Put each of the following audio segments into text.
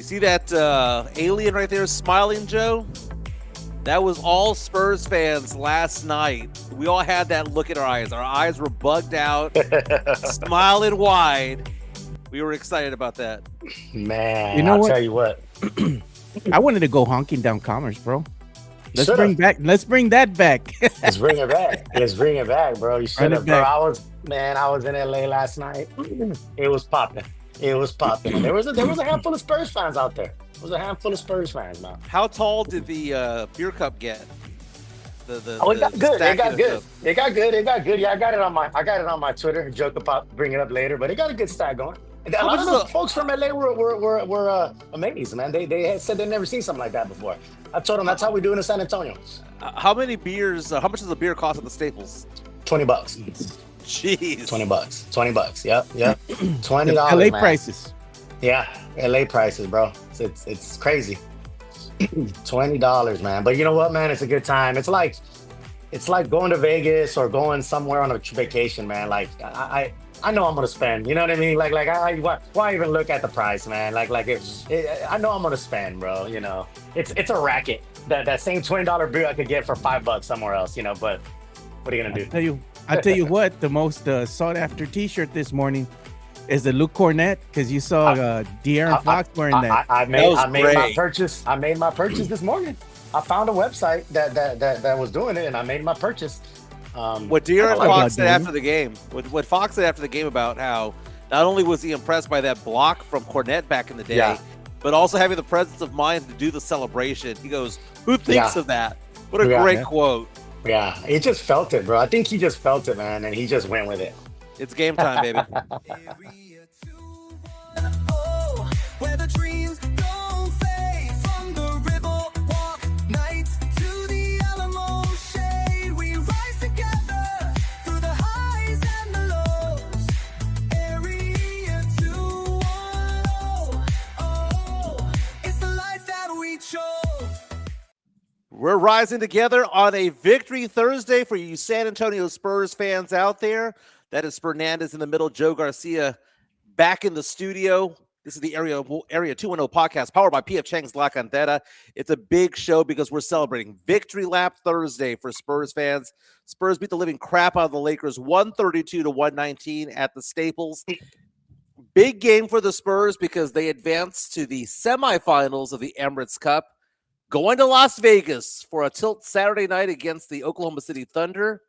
see that alien right there smiling, Joe? That was all Spurs fans last night. We all had that look in our eyes. Our eyes were bugged out, smiling wide. We were excited about that. Man, You know I'll what? tell you what. I wanted to go honking down Commerce, bro. Let's Should've. bring that back. Let's bring it back. Let's bring it back, bro. You Run should it have, bro. back. I was in LA last night. It was popping. It was popping. And there was a handful of Spurs fans out there. There was a handful of Spurs fans, man. How tall did the beer cup get? Oh, it got good. It stacking got of good. stuff. It got good. It got good. Yeah, I got it on my Twitter. Joke about bring it up later, but it got a good stack going. And a How lot much of is the folks from LA were amazed, man. They had said they'd never seen something like that before. I told them that's how we do it in San Antonio. How many beers? How much does a beer cost at the Staples? $20. Jeez. $20. $20. Yep. $20, LA man. prices. Yeah, LA prices, bro. It's crazy. $20, man. But you know what, man? It's a good time. It's like going to Vegas or going somewhere on a vacation, man. Like I know I'm gonna spend. You know what I mean? Why even look at the price, man? I know I'm gonna spend, bro. You know, it's a racket. That same $20 beer I could get for $5 somewhere else. You know, but what are you gonna do? I tell you what, the most sought after T-shirt this morning is the Luke Cornett, because you saw De'Aaron Fox wearing that. I That was made my great. purchase. I made my purchase this morning. I found a website that was doing it, and I made my purchase. What De'Aaron like Fox that, said dude. after the game, what Fox said after the game about how not only was he impressed by that block from Cornette back in the day, Yeah. but also having the presence of mind to do the celebration. He goes, "Who thinks Yeah. of that?" What a Yeah. great Yeah. quote. Yeah, he just felt it, bro. I think he just felt it, man, and he just went with it. It's game time, baby. Area 210, where the dreams don't fade. From the Riverwalk nights to the Alamo shade, we rise together through the highs and the lows. Area 210, oh, it's the life that we chose. We're rising together on a victory Thursday for you San Antonio Spurs fans out there. That is Fernandez in the middle, Joe Garcia back in the studio. This is the Area 210 podcast powered by PF Chang's La Cantera. It's a big show because we're celebrating Victory Lap Thursday for Spurs fans. Spurs beat the living crap out of the Lakers 132-119 at the Staples. Big game for the Spurs because they advanced to the semifinals of the Emirates Cup, going to Las Vegas for a tilt Saturday night against the Oklahoma City Thunder.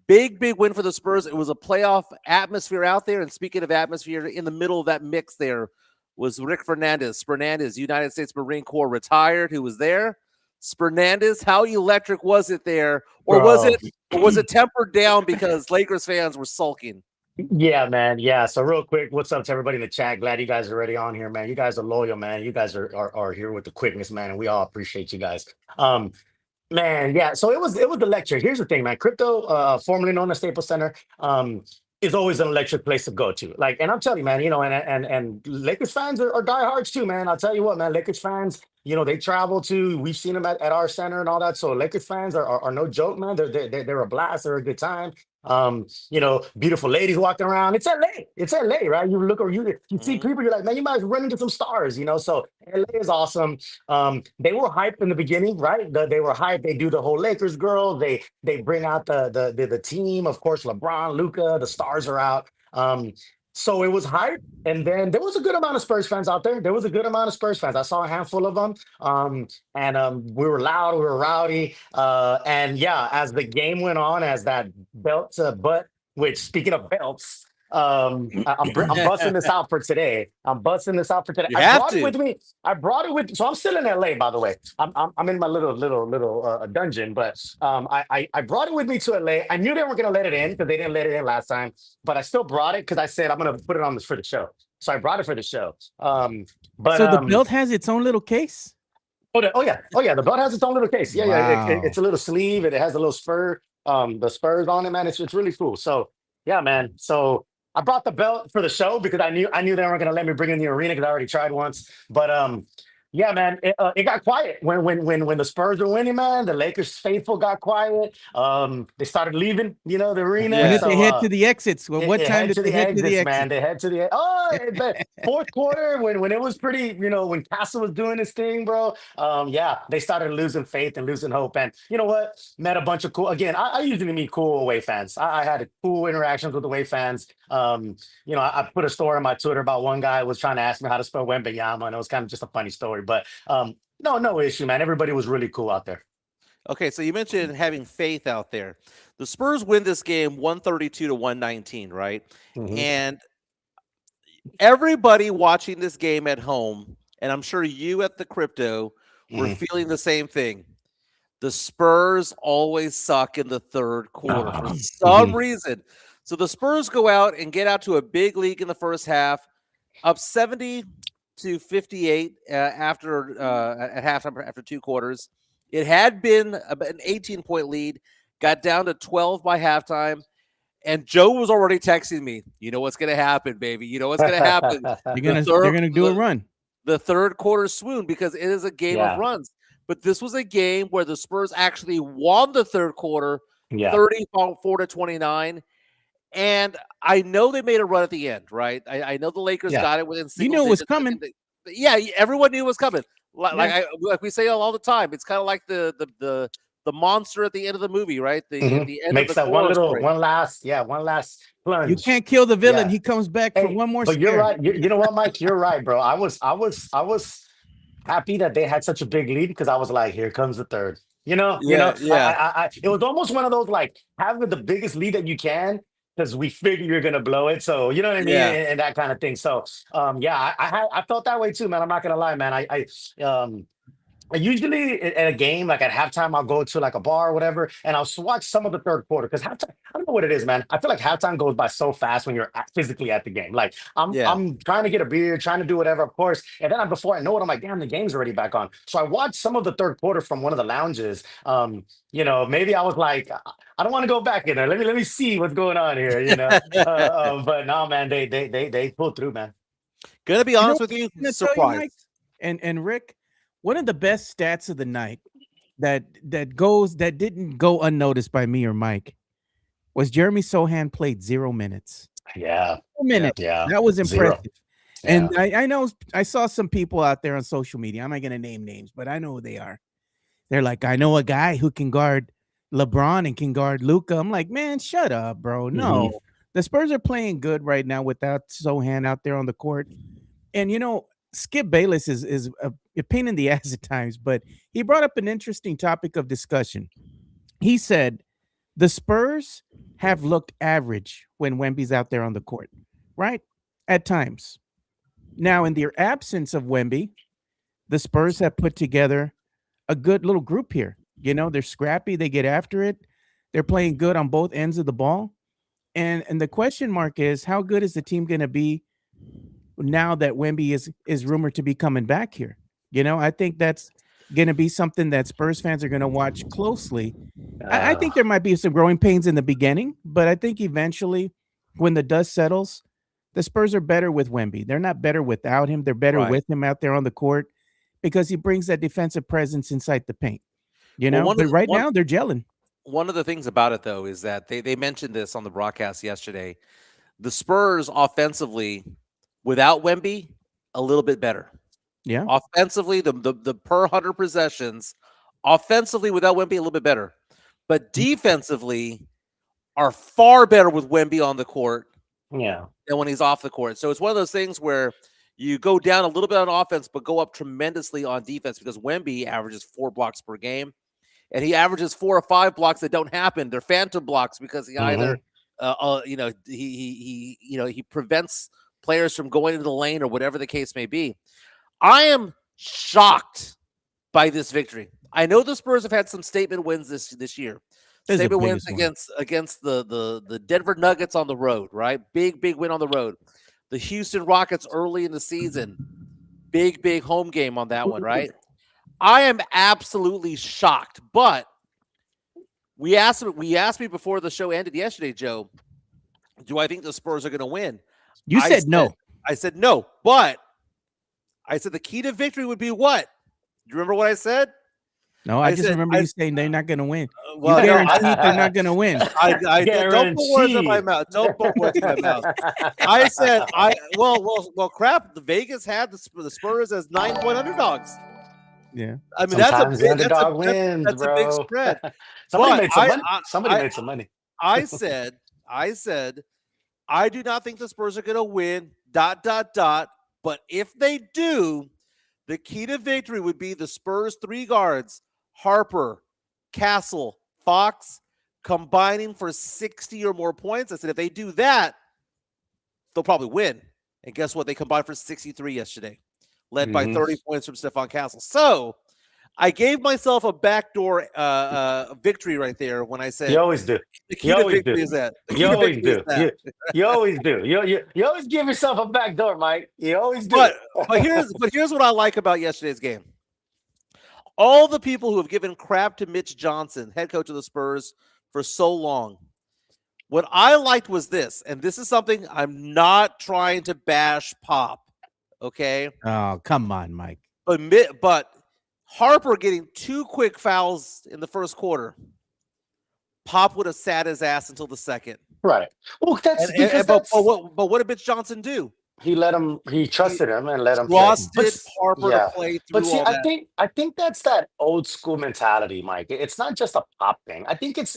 Big win for the Spurs. It was a playoff atmosphere out there. And speaking of atmosphere, in the middle of that mix there was Rick Fernandez, United States Marine Corps retired, who was there. Fernandez, how electric was it there? Or was it tempered down because Lakers fans were sulking? Yeah, man. Yeah. So real quick, what's up to everybody in the chat? Glad you guys are already on here, man. You guys are loyal, man. You guys are here with the quickness, man, and we all appreciate you guys. Man, yeah. So it was the lecture. Here's the thing, man. Crypto, formerly known as Staples Center, is always an electric place to go to. Like, and I'm telling you, man, you know, and Lakers fans are diehards too, man. I'll tell you what, man. Lakers fans, you know, they travel to. We've seen them at our center and all that. So Lakers fans are no joke, man. They're a blast. They're a good time. You know, beautiful ladies walking around. It's LA. It's LA, right? You look or you see people, you're like, man, you might run into some stars, you know. So LA is awesome. They were hyped in the beginning, right? They were hyped. They do the whole Lakers girl. They bring out the team. Of course, LeBron, Luca, the stars are out. So it was hype, and then there was a good amount of Spurs fans out there. There was a good amount of Spurs fans. I saw a handful of them, and we were loud, we were rowdy, and yeah, as the game went on, as that belt to butt. Which, speaking of belts, I'm busting this out for today. I'm busting this out for today. You I have brought to. it with me. I brought it with. So I'm still in LA, by the way. I'm in my little dungeon, but I brought it with me to LA. I knew they weren't gonna let it in because they didn't let it in last time, but I still brought it because I said I'm gonna put it on this for the show. So I brought it for the show. But So the belt has its own little case? oh yeah. The belt has its own little case. Yeah. Wow. It's a little sleeve and it has a little spur. The spurs on it, man. It's really cool. So yeah, man. So I brought the belt for the show because I knew they weren't gonna let me bring in the arena because I already tried once. But Yeah, man, it got quiet when the Spurs were winning, man. The Lakers faithful got quiet. They started leaving, the When arena. did Yeah. they So head to the exits? Well, what it time head did to they the head to the exits, man. exit? They head to the but fourth quarter when it was pretty, when Castle was doing his thing, bro. Yeah, they started losing faith and losing hope. And you know what? Met a bunch of cool. Again, I usually meet cool away fans. I had cool interactions with away fans. I put a story on my Twitter about one guy was trying to ask me how to spell Wembenyama, and it was kind of just a funny story. But no issue, man. Everybody was really cool out there. Okay, so you mentioned having faith out there. The Spurs win this game 132 to 119, right? Hmm. And everybody watching this game at home, and I'm sure you at the crypto were Hmm. feeling the same thing. The Spurs always suck in the third quarter for some Hmm. reason. So the Spurs go out and get out to a big lead in the first half, up 70 to 58 after at halftime after two quarters. It had been an 18-point lead, got down to 12 by halftime, and Joe was already texting me. You know what's going to happen, baby. You know what's going to happen. The They're third gonna do a run. the third quarter swoon because it is a game of Yeah, runs. But this was a game where the Spurs actually won the third quarter, yeah, 34 to 29. And I know they made a run at the end, right? I know the Lakers yeah, got it within You single knew it was digits. coming. Yeah, everyone knew it was coming. Yeah. Like we say all the time, it's kind of like the monster at the end of the movie, right? The hmm at the end of Makes the that Korra story. one last You plunge. can't kill the villain. Yeah. He comes back for Hey, one more but you're scare. right. You know what, Mike? You're right, bro. I was happy that they had such a big lead because I was like, here comes the third. Yeah, yeah, It was almost one of those like having the biggest lead that you can because we figure you're gonna blow it. So you know what I mean, yeah. and that kind of thing. So yeah, I felt that way too, man. I'm not gonna lie, man. Usually at a game, like at halftime, I'll go to like a bar or whatever, and I'll watch some of the third quarter because halftime. I don't know what it is, man. I feel like halftime goes by so fast when you're physically at the game. Like I'm, Yeah. I'm trying to get a beer, trying to do whatever, of course, and then before I know it, I'm like, damn, the game's already back on. So I watched some of the third quarter from one of the lounges. Maybe I was like, I don't want to go back in there. Let me see what's going on here. But no, man, they pulled through, man. Gonna be You know honest what with you, I'm gonna tell you, Mike surprised. and Rick, one of the best stats of the night that didn't go unnoticed by me or Mike was Jeremy Sohan played 0 minutes. Yeah, 0 minutes. yeah, That was zero. impressive. And Yeah. I know I saw some people out there on social media. I'm not gonna name names, but I know who they are. They're like, I know a guy who can guard LeBron and can guard Luca. I'm like, man, shut up, bro. Hmm. No, the Spurs are playing good right now without Sohan out there on the court. And Skip Bayless is a pain in the ass at times, but he brought up an interesting topic of discussion. He said the Spurs have looked average when Wemby's out there on the court, right? At times. Now, in the absence of Wemby, the Spurs have put together a good little group here. They're scrappy, they get after it. They're playing good on both ends of the ball. And the question mark is how good is the team going to be now that Wemby is rumored to be coming back here? I think that's going to be something that Spurs fans are going to watch closely. I Uh, think there might be some growing pains in the beginning, but I think eventually, when the dust settles, the Spurs are better with Wemby. They're not better without him. They're better Right. with him out there on the court because he brings that defensive presence inside the paint. Well, one of But the, right one now they're gelling. one of the things about it though is that they mentioned this on the broadcast yesterday. The Spurs offensively, without Wemby, a little bit better. Yeah. Offensively, the per 100 possessions, offensively without Wemby, a little bit better. But defensively, are far better with Wemby on the court yeah. than when he's off the court. So it's one of those things where you go down a little bit on offense, but go up tremendously on defense because Wemby averages 4 blocks per game, and he averages 4 or 5 blocks that don't happen. They're phantom blocks because he Hmm. either, he prevents players from going into the lane or whatever the case may be. I am shocked by this victory. I know the Spurs have had some statement wins this year. This is the Statement wins biggest one. against the Denver Nuggets on the road, right? Big win on the road. The Houston Rockets early in the season, big home game on that one, right? I am absolutely shocked. But we asked me before the show ended yesterday, Joe, do I think the Spurs are going to win? You I said no. I said no, but I said the key to victory would be what? Do you remember what I said? No, I just remember you saying they're not going to win. Well, you no, guaranteed they're not going to win. I don't put words in my Guaranteed. mouth. Don't put words in my mouth. I said well. Crap. The Vegas had the Spurs as 9-point underdogs. Yeah. I mean Sometimes the that's a underdog wins, that's a bro. big spread. Somebody But made some money. I- Somebody I- made some money. I said I do not think the Spurs are going to win. ... But if they do, the key to victory would be the Spurs 3 guards, Harper, Castle, Fox, combining for 60 or more points. I said if they do that, they'll probably win. And guess what? They combined for 63 yesterday, led by 30 points from Stephon Castle. So I gave myself a backdoor victory right there when I said You always do. the key You to always victory do. is that. The key You to always victory do. is that. You always do. You always give yourself a back door, Mike. You always do. But here's what I like about yesterday's game. All the people who have given crap to Mitch Johnson, head coach of the Spurs, for so long, what I liked was this, and this is something I'm not trying to bash Pop, okay? Oh, come on, Mike. But Harper getting 2 quick fouls in the first quarter, Pop would have sat his ass until the second. Right. Well, that's because But what did Mitch Johnson do? he let him. He trusted him and let him play. Trusted Harper to play through But see, all that. I think that's that old school mentality, Mike. It's not just a Pop thing. I think it's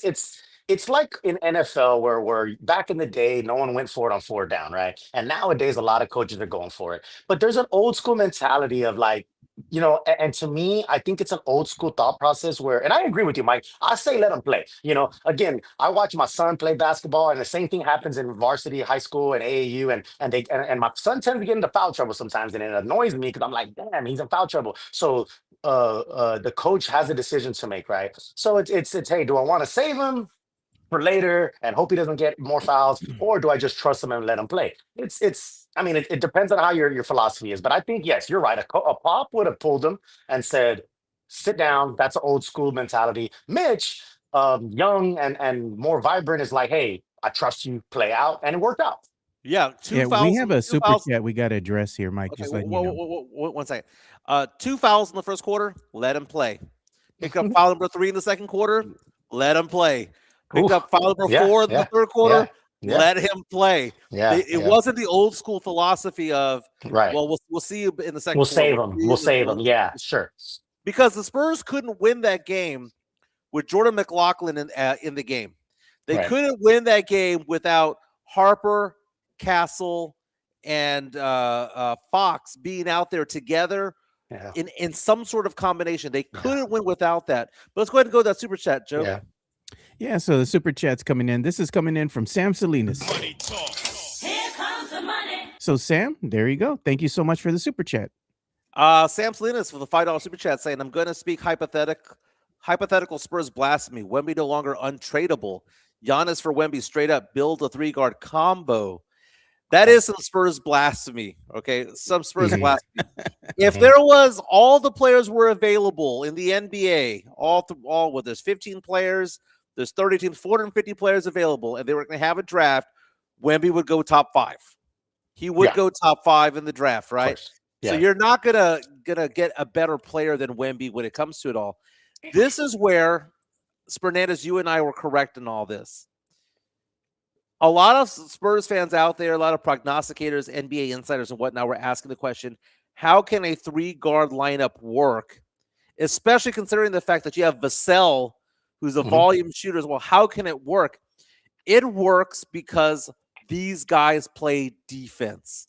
like in NFL where back in the day, no one went for it on 4th down, right? And nowadays, a lot of coaches are going for it. But there's an old school mentality of like, and to me, I think it's an old school thought process where, and I agree with you, Mike. I say let them play. Again, I watch my son play basketball, and the same thing happens in varsity, high school, and AAU, and my son tends to get into foul trouble sometimes, and it annoys me because I'm like, damn, he's in foul trouble. So the coach has a decision to make, right? So it's hey, do I want to save him for later and hope he doesn't get more fouls, or do I just trust him and let him play? I mean, it depends on how your philosophy is, but I think yes, you're right. A Pop would have pulled him and said, "Sit down." That's an old school mentality. Mitch, young and more vibrant, is like, "Hey, I trust you. Play out," and it worked out. Yeah, we have a super chat we got to address here, Mike. Okay, just letting you know. 1 second. 2 fouls in the first quarter, let him play. Picked up foul number 3 in the second quarter, let him play. Picked up foul number 4 in the third quarter, let him play. It wasn't the old school philosophy of, right. Well, we'll see you in the second We'll quarter. save him. We'll save him. Yeah, sure. Because the Spurs couldn't win that game with Jordan McLaughlin in the game. They couldn't win that game without Harper, Castle, and Fox being out there together in some sort of combination. They couldn't win without that. But let's go ahead and go to that super chat, Joe. Yeah, so the super chat's coming in. This is coming in from Sam Salinas. Money talk. Here comes the money. So, Sam, there you go. Thank you so much for the super chat. Sam Salinas for the $5 super chat saying, I'm going to speak hypothetical Spurs blasphemy. Wemby no longer untradeable. Giannis for Wemby straight up. Build a 3-guard combo. That is some Spurs blasphemy, okay? Some Spurs blasphemy. If there was all the players were available in the NBA, well, there's 15 players, there's 30 teams, 450 players available, and they were going to have a draft, Wemby would go top 5. He would go top 5 in the draft, right? So you're not gonna get a better player than Wemby when it comes to it all. This is where, Spernandez, you and I were correct in all this. A lot of Spurs fans out there, a lot of prognosticators, NBA insiders and whatnot were asking the question, how can a 3-guard lineup work? Especially considering the fact that you have Vassell, who's a volume shooter as well. How can it work? It works because these guys play defense.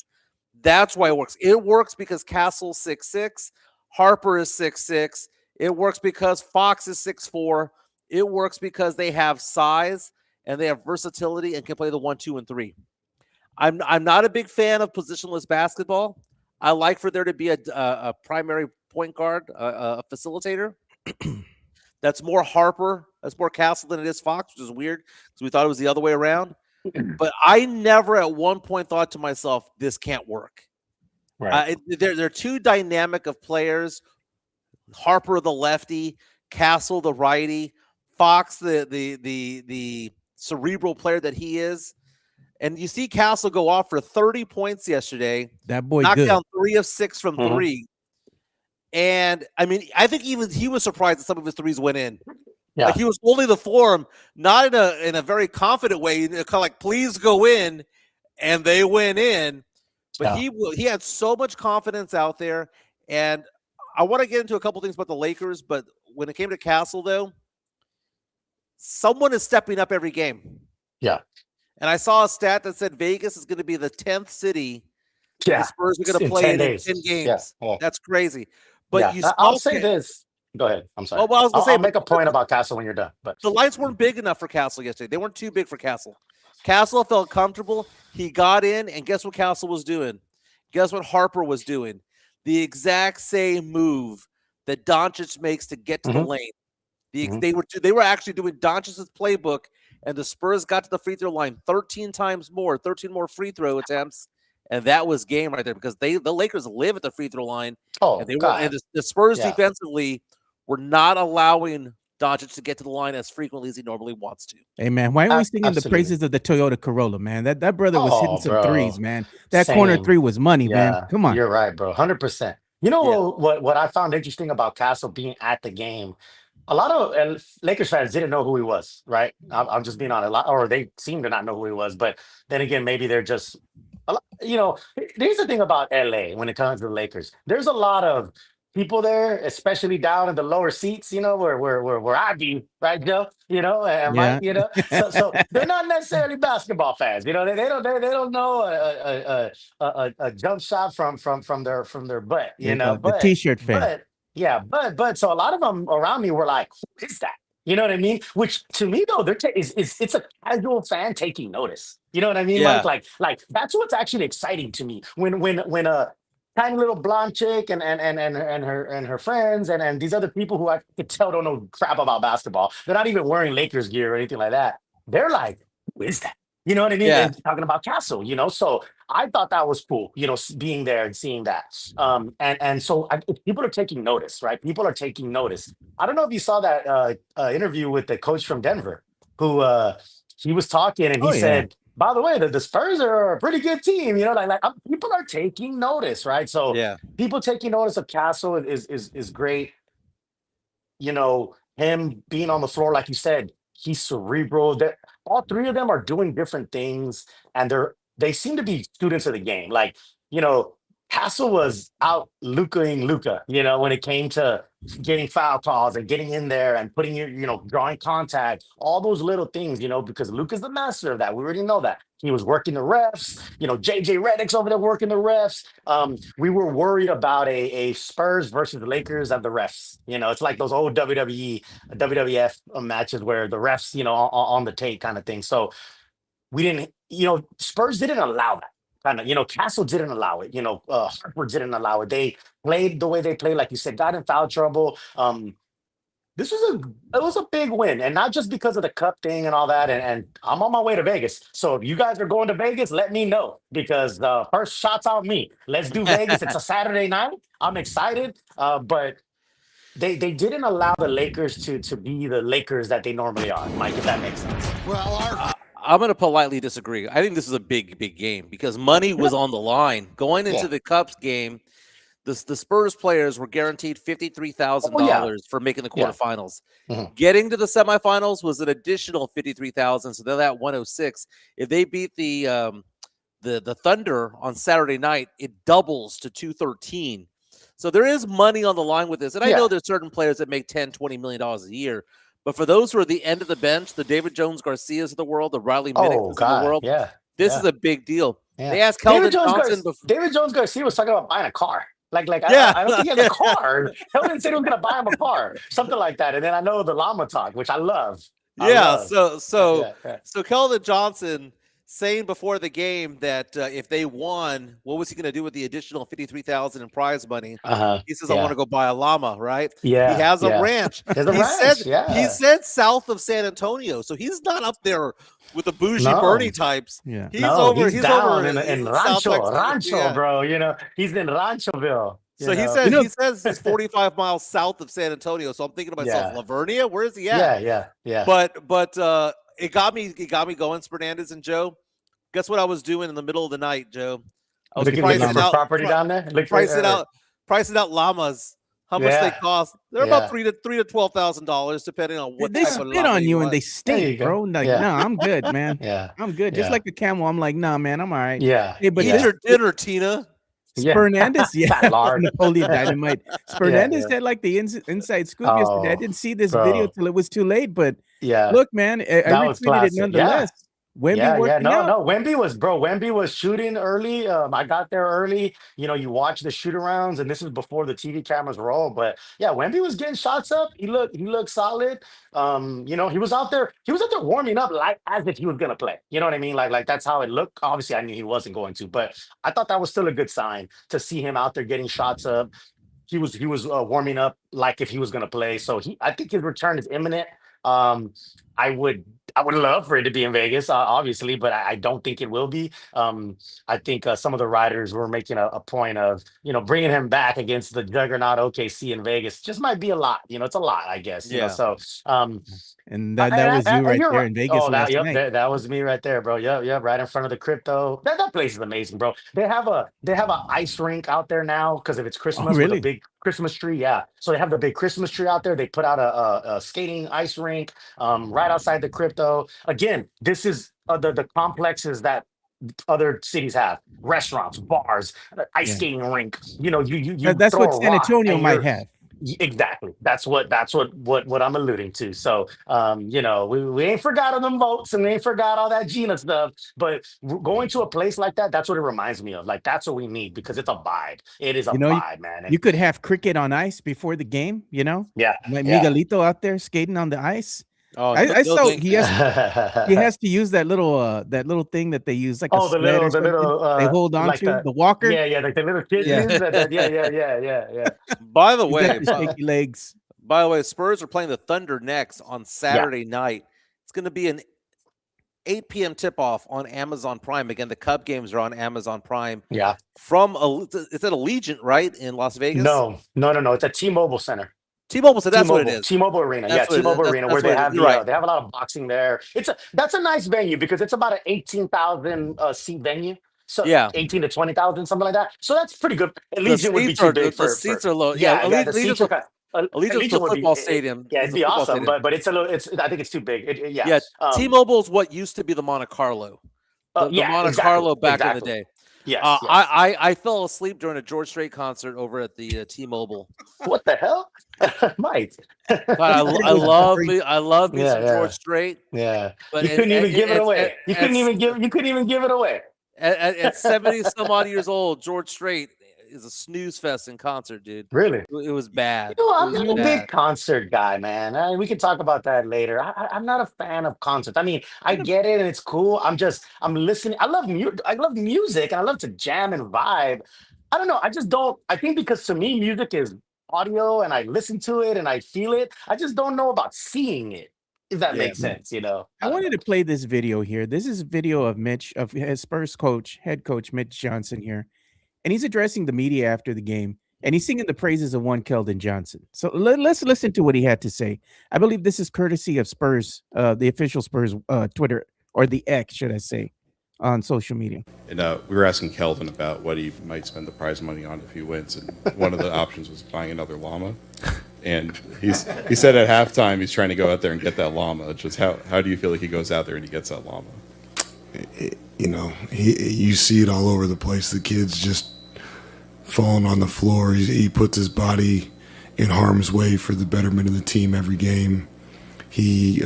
That's why it works. It works because Castle's 6'6", Harper is 6'6". It works because Fox is 6'4". It works because they have size and they have versatility and can play the 1, 2, and 3. I'm not a big fan of positionless basketball. I like for there to be a primary point guard, a facilitator. That's more Harper, that's more Castle than it is Fox, which is weird because we thought it was the other way around. But I never at one point thought to myself, this can't work. Right. They're too dynamic of players. Harper, the lefty, Castle, the righty, Fox, the cerebral player that he is. And you see Castle go off for 30 points yesterday. That boy knocked good. down 3 of 6 from Mhm. 3. And I mean, I think even he was surprised that some of his threes went in. Yeah. Like he was holding the form, not in a very confident way, kind of like please go in, and they went in. But Yeah. he had so much confidence out there, and I want to get into a couple things about the Lakers. But when it came to Castle, though, someone is stepping up every game. Yeah. And I saw a stat that said Vegas is going to be the 10th city Yeah. the Spurs are going to In play 10 in days. 10 Yeah. games. Yeah. That's crazy. But Yeah. you I'll saw say this. Go ahead. I'm sorry. Well, I was gonna say, I'll but make a point about Castle when you're done. But the lights weren't big enough for Castle yesterday. They weren't too big for Castle. Castle felt comfortable. He got in, and guess what Castle was doing? Guess what Harper was doing? The exact same move that Doncic makes to get to the Mhm. lane. Mhm. They were actually doing Doncic's playbook, and the Spurs got to the free throw line 13 more free throw attempts, and that was game right there because the Lakers live at the free throw line, Oh, and God. the Spurs Yeah. defensively were not allowing Doncic to get to the line as frequently as he normally wants to. Hey man, why are we singing the Absolutely. praises of the Toyota Corolla, man? That brother was hitting Oh, some bro. threes, man. That corner Same. three was money, man. Yeah, Come on. you're right, bro. 100%. You know Yeah. what I found interesting about Castle being at the game? A lot of Lakers fans didn't know who he was, right? I'm just being honest. Or they seem to not know who he was. But then again, maybe they're just, here's the thing about LA when it comes to the Lakers. There's a lot of people there, especially down in the lower seats, where I be, right, Joe? And Yeah. Mike, So they're not necessarily basketball fans. They don't know a jump shot from their butt, There you go. The but t-shirt fan. but yeah, but so a lot of them around me were like, "Who is that?" You know what I mean? Which to me though, it's a casual fan taking notice. You know what I mean, Yeah. Mike? Like that's what's actually exciting to me when a tiny little blonde chick and her friends and these other people who I could tell don't know crap about basketball. They're not even wearing Lakers gear or anything like that. They're like, "Who is that?" You know what I mean? Yeah. And talking about Castle, so I thought that was cool, being there and seeing that. And so people are taking notice, right? People are taking notice. I don't know if you saw that interview with the coach from Denver, who he was talking and he Oh, yeah. said, "By the way, the Spurs are a pretty good team." People are taking notice, right? So Yeah. people taking notice of Castle is great. Him being on the floor, like you said, he's cerebral. That all three of them are doing different things, and they seem to be students of the game. Like, you know, Castle was out Lucaing Luca, when it came to getting foul calls and getting in there and putting drawing contact, all those little things, because Luca's the master of that. We already know that. He was working the refs, JJ Redick's over there working the refs. We were worried about a Spurs versus the Lakers and the refs. It's like those old WWE, WWF matches where the refs, on the tape kind of thing. So we didn't, Spurs didn't allow that. Castle didn't allow it. Harper didn't allow it. They played the way they played, like you said, got in foul trouble. It was a big win, and not just because of the cup thing and all that. And I'm on my way to Vegas, so if you guys are going to Vegas, let me know because the first shot's on me. Let's do Vegas. It's a Saturday night. I'm excited, but they didn't allow the Lakers to be the Lakers that they normally are, Mike. If that makes sense. I'm going to politely disagree. I think this is a big, big game because money was on the line. Going into Yeah. the Cubs game, the Spurs players were guaranteed $53,000 Oh, yeah. for making the Yeah. quarterfinals. Mhm. Getting to the semifinals was an additional $53,000, so they're at 106. If they beat the Thunder on Saturday night, it doubles to 213. So there is money on the line with this. And I Yeah. know there's certain players that make $10, $20 million a year. But for those who are the end of the bench, the David Jones Garcias of the world, the Riley Minnick Oh of the God, world, yeah. this Yeah. is a big deal. Yeah. They asked Keldon Johnson before. David Jones Garcia was talking about buying a car. Like Yeah. I don't think he has a car. Keldon said he was going to buy him a car, something like that. And then I know the llama talk, which I love. Yeah, Yeah. so Keldon Johnson saying before the game that if they won, what was he going to do with the additional $53,000 in prize money? He says, "I want to go buy a llama." Right? Yeah, He has a yeah. ranch. There's a he ranch, said yeah. he said south of San Antonio, so he's not up there with the bougie No. Bernie types. Yeah. He's No, over. he's down over in South Rancho, Texas. Yeah. bro. He's in Ranchoville. So he says he says he's 45 miles south of San Antonio. So I'm thinking to myself, Yeah. Lavernia, where is he at? Yeah. But it got me going, Fernandez and Joe. Guess what I was doing in the middle of the night, Joe? I was Looking pricing for out property down there. Look for pricing out llamas. How much they Yeah. cost? They're about Yeah. $3,000 to $12,000, depending on what They type of spit llama on you and want. they There you stink, go. bro. Like, Yeah. no, I'm good, man. Yeah. I'm good. Just Yeah. like a camel, I'm like, nah, man, I'm all right. Yeah. Hey, but Eat this your dinner, Tina. Yeah. Spernandez, yeah, Fat lard. Napoleon Dynamite. Spernandez Yeah. had like the inside scoop yesterday. I Oh, didn't see this video bro. till it was too late, but Yeah. look, man, I That was retweeted it classic. nonetheless. Wemby Yeah, working no, out. no. Wemby was shooting early. I got there early. You know, you watch the shoot arounds, and this is before the TV cameras roll. But yeah, Wemby was getting shots up. He looked solid. You know, he was out there warming up like as if he was gonna play. You know what I mean? Like that's how it looked. Obviously, I knew he wasn't going to, but I thought that was still a good sign to see him out there getting shots up. He was warming up like if he was gonna play. So I think his return is imminent. Um, I would love for it to be in Vegas, obviously, but I don't think it will be. I think some of the writers were making a point of, you know, bringing him back against the juggernaut OKC in Vegas. Just might be a lot. You know, it's a lot, I guess. You know, Yeah. so And that was you right you're there in Vegas Oh, last night. that was me right there, bro. Yep, right in front of the crypto. That place is amazing, bro. They have a ice rink out there now because if it's Christmas with a really? big Christmas tree. Yeah, so they have the big Christmas tree out there. They put out a skating ice rink right outside the crypto. Again, this is the complexes that other cities have: restaurants, bars, ice Yeah. skating rink. You know, you That's throw what a San rock Antonio and might you're- have. Exactly. That's what I'm alluding to. So, you know, we ain't forgot them votes and we ain't forgot all that Gina stuff. But going to a place like that, that's what it reminds me of. Like that's what we need because it's a vibe. It is a You know, vibe, man. You could have cricket on ice before the game, you know? Yeah. Like Yeah. Miguelito out there skating on the ice. Oh, I no saw thank he you. has to use that little thing that they use, like a Oh, the sled or little something they hold on like to, the walker. yeah, like the little kid Yeah. use yeah. By the You way, got your shaky legs. by the way, Spurs are playing the Thunder next on Saturday night. It's going to be an 8 p.m. tip-off on Amazon Prime. Again, the Cub games are on Amazon Prime. Yeah. It's at Allegiant, right, in Las Vegas? No. It's a T-Mobile Center. T-Mobile, so that's what it is. T-Mobile Arena. That's what it is. T-Mobile That's- Arena that's where they what it is. have You're right. they have a lot of boxing there. That's a nice venue because it's about an 18,000 seat venue. So Yeah. 18 to 20,000, something like that. So that's pretty good. The Allegiant would be seats too are big the seats are low. yeah, Yeah, the Allegiant's seats a- are kind Allegiant's the would be- football stadium. Yeah, It's it'd a be football awesome, stadium. but it's a little. I think it's too big. Yeah. Yeah, T-Mobile's what used to be the Monte Carlo. The Monte Carlo back in the day. Yes. I fell asleep during a George Strait concert over at the T-Mobile. What the hell, Mike? God, I love me Yeah, some yeah. George Strait. Yeah, But you couldn't even give it away. You couldn't at- even give it away. At 70 some odd years old, George Strait is a snooze fest in concert, dude. Really? It was bad. You know, I'm It was not a bad. big concert guy, man. We can talk about that later. I'm not a fan of concerts. I mean, I get it and it's cool. I'm listening. I love music and I love to jam and vibe. I don't know. I just don't. I think because to me, music is audio and I listen to it and I feel it. I just don't know about seeing it. If that Yeah. makes sense, you know. I wanted to play this video here. This is a video of his Spurs head coach Mitch Johnson here, and he's addressing the media after the game, and he's singing the praises of one Keldon Johnson. So let's listen to what he had to say. I believe this is courtesy of Spurs, the official Spurs Twitter, or the X, should I say, on social media. And we were asking Kelvin about what he might spend the prize money on if he wins, and one of the options was buying another llama. And he said at halftime he's trying to go out there and get that llama. Just how do you feel like he goes out there and he gets that llama? You know, you see it all over the place. The kid's just falling on the floor. He puts his body in harm's way for the betterment of the team every game. He's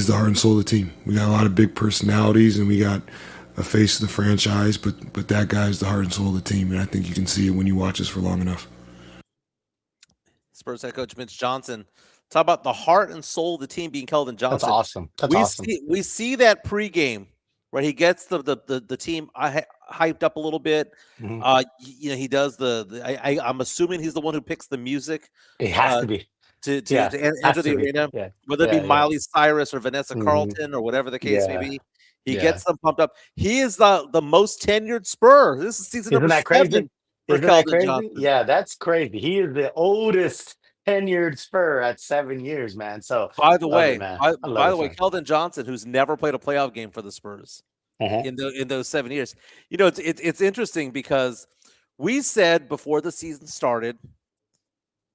the heart and soul of the team. We got a lot of big personalities and we got a face of the franchise, but that guy's the heart and soul of the team, and I think you can see it when you watch us for long enough. Spurs head coach Mitch Johnson. Talk about the heart and soul of the team being Keldon Johnson. That's awesome. That's awesome. We see that pregame where he gets the team hyped up a little bit. Mhm. You know, he does I'm assuming he's the one who picks the music. It has to be. To Yeah, enter has the to be. arena, Yeah. whether it Yeah, be yeah. Miley Cyrus or Vanessa Mhm. Carlton or whatever the case may Yeah. be. He Yeah. gets them pumped up. He is the most tenured Spur. This is season Isn't number that crazy? 7 for Isn't that Keldon crazy? Johnson. Yeah, that's crazy. He is the oldest tenured Spur at 7 years, man. So By the love it, way, man. by, I love by it, the way, fam. Keldon Johnson, who's never played a playoff game for the Spurs Uh-huh. in those 7 years. You know, it's interesting because we said before the season started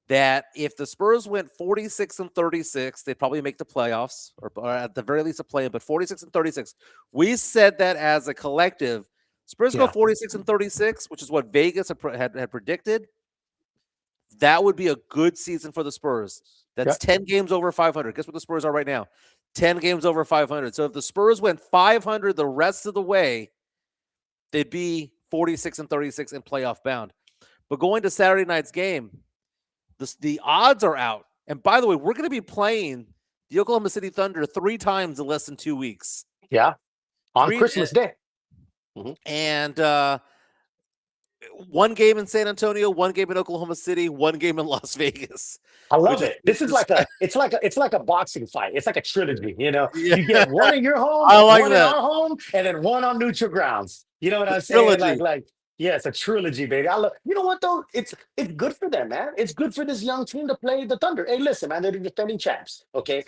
that if the Spurs went 46-36, they'd probably make the playoffs, or at the very least a play-in. But 46-36, we said that as a collective. Spurs go Yeah. 46-36, which is what Vegas had predicted. That would be a good season for the Spurs. That's Yep. 10 games over 500. Guess what the Spurs are right now? 10 games over 500. So if the Spurs went 500 the rest of the way, they'd be 46-36 and playoff bound. But going to Saturday night's game, the odds are out. And by the way, we're going to be playing the Oklahoma City Thunder 3 times in less than 2 weeks. Yeah. On 3 Christmas Day. and 1 game in San Antonio, 1 game in Oklahoma City, 1 game in Las Vegas. I love Which it. This is like it's like a boxing fight. It's like a trilogy, you know. Yeah. You get one in your home, I like one that. in our home, and then one on neutral grounds. You know what I'm saying? Trilogy. Like, yeah, it's a trilogy, baby. I love. You know what though? It's good for them, man. It's good for this young team to play the Thunder. Hey, listen, man, they're the defending champs. Okay,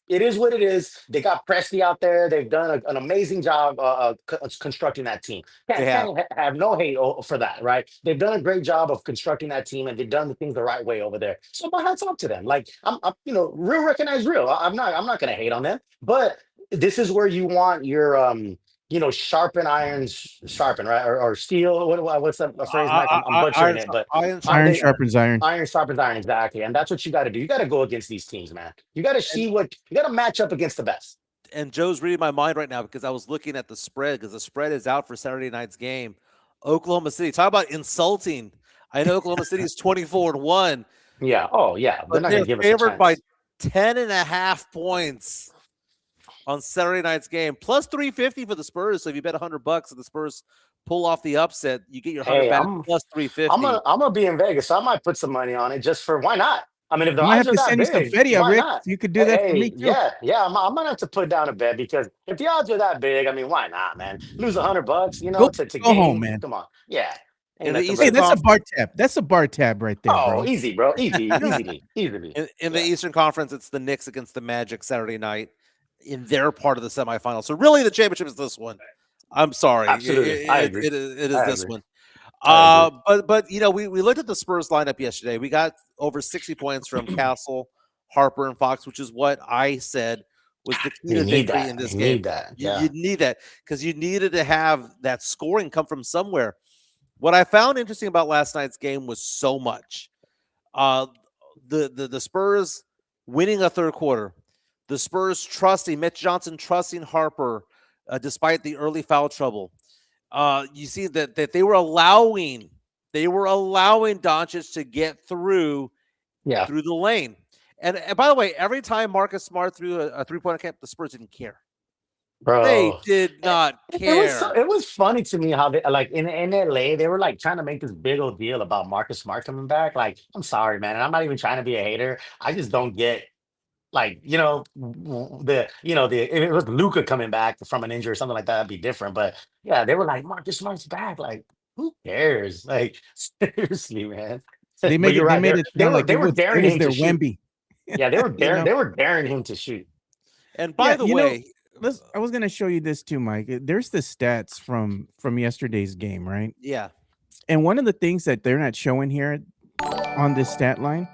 it is what it is. They got Presti out there. They've done an amazing job constructing that team. They have. Have no hate for that, right? They've done a great job of constructing that team, and they've done the things the right way over there. So my hats off to them. Like I'm you know, real recognize real. I'm not gonna hate on them, but this is where you want your you know, sharpen irons, sharpen, right? Or steel. What's that phrase, Mike? I'm butchering it, but iron Iron sharpens iron. iron sharpens iron, exactly. And that's what you got to do. You got to go against these teams, man. You got to see what you got to match up against the best. And Joe's reading my mind right now because I was looking at the spread because the spread is out for Saturday night's game. Oklahoma City. Talk about insulting. I know Oklahoma City is 24-1. Yeah. Oh, yeah. They're But not they're going to give us a favored chance. by 10.5 points on Saturday night's game. Plus 350 for the Spurs. So if you bet $100 and the Spurs pull off the upset, you get your 100 back plus 350. I'm gonna be in Vegas, so I might put some money on it just for why not? I mean, if the I might odds have are to that send you some big, video, why Rick. not? You could do that for me too. Yeah. I'm gonna have to put down a bet because if the odds are that big, I mean, why not, man? Lose $100, you know, Go to home, gain. man. Come on, yeah. In Ain't the nothing Eastern Hey, but- that's a bar tab. That's a bar tab right there, oh, bro. easy, bro, easily. In the Eastern Conference, it's the Knicks against the Magic Saturday night in their part of the semifinal. So really, the championship is this one. I'm sorry. Absolutely. I agree. It is I this agree. one. I agree. But you know, we looked at the Spurs lineup yesterday. We got over 60 points from Castle, Harper, and Fox, which is what I said was the key You to need victory that. in this You game. need that. You, Yeah. you need that because you needed to have that scoring come from somewhere. What I found interesting about last night's game was so much. The Spurs winning a third quarter, the Spurs trusting Mitch Johnson, trusting Harper, despite the early foul trouble. You see that they were allowing Doncic to get through Yeah. the lane. And by the way, every time Marcus Smart threw a 3-point attempt, the Spurs didn't care. Bro. They did not care. It was funny to me how they like in LA they were like trying to make this big old deal about Marcus Smart coming back. Like, I'm sorry, man, and I'm not even trying to be a hater. I just don't get like if it was Luca coming back from an injury or something like that, that'd be different. But yeah, they were like Marcus Smart's back. Like, who cares? Like, seriously, man. They But made you're it. They right. made it They sound were like they were it daring was him their to shoot. Wemby. Yeah, they were You daring. know? They were daring him to shoot. And by the you know, way, I was gonna show you this too, Mike. There's the stats from yesterday's game, right? yeah, And one of the things that they're not showing here on this stat line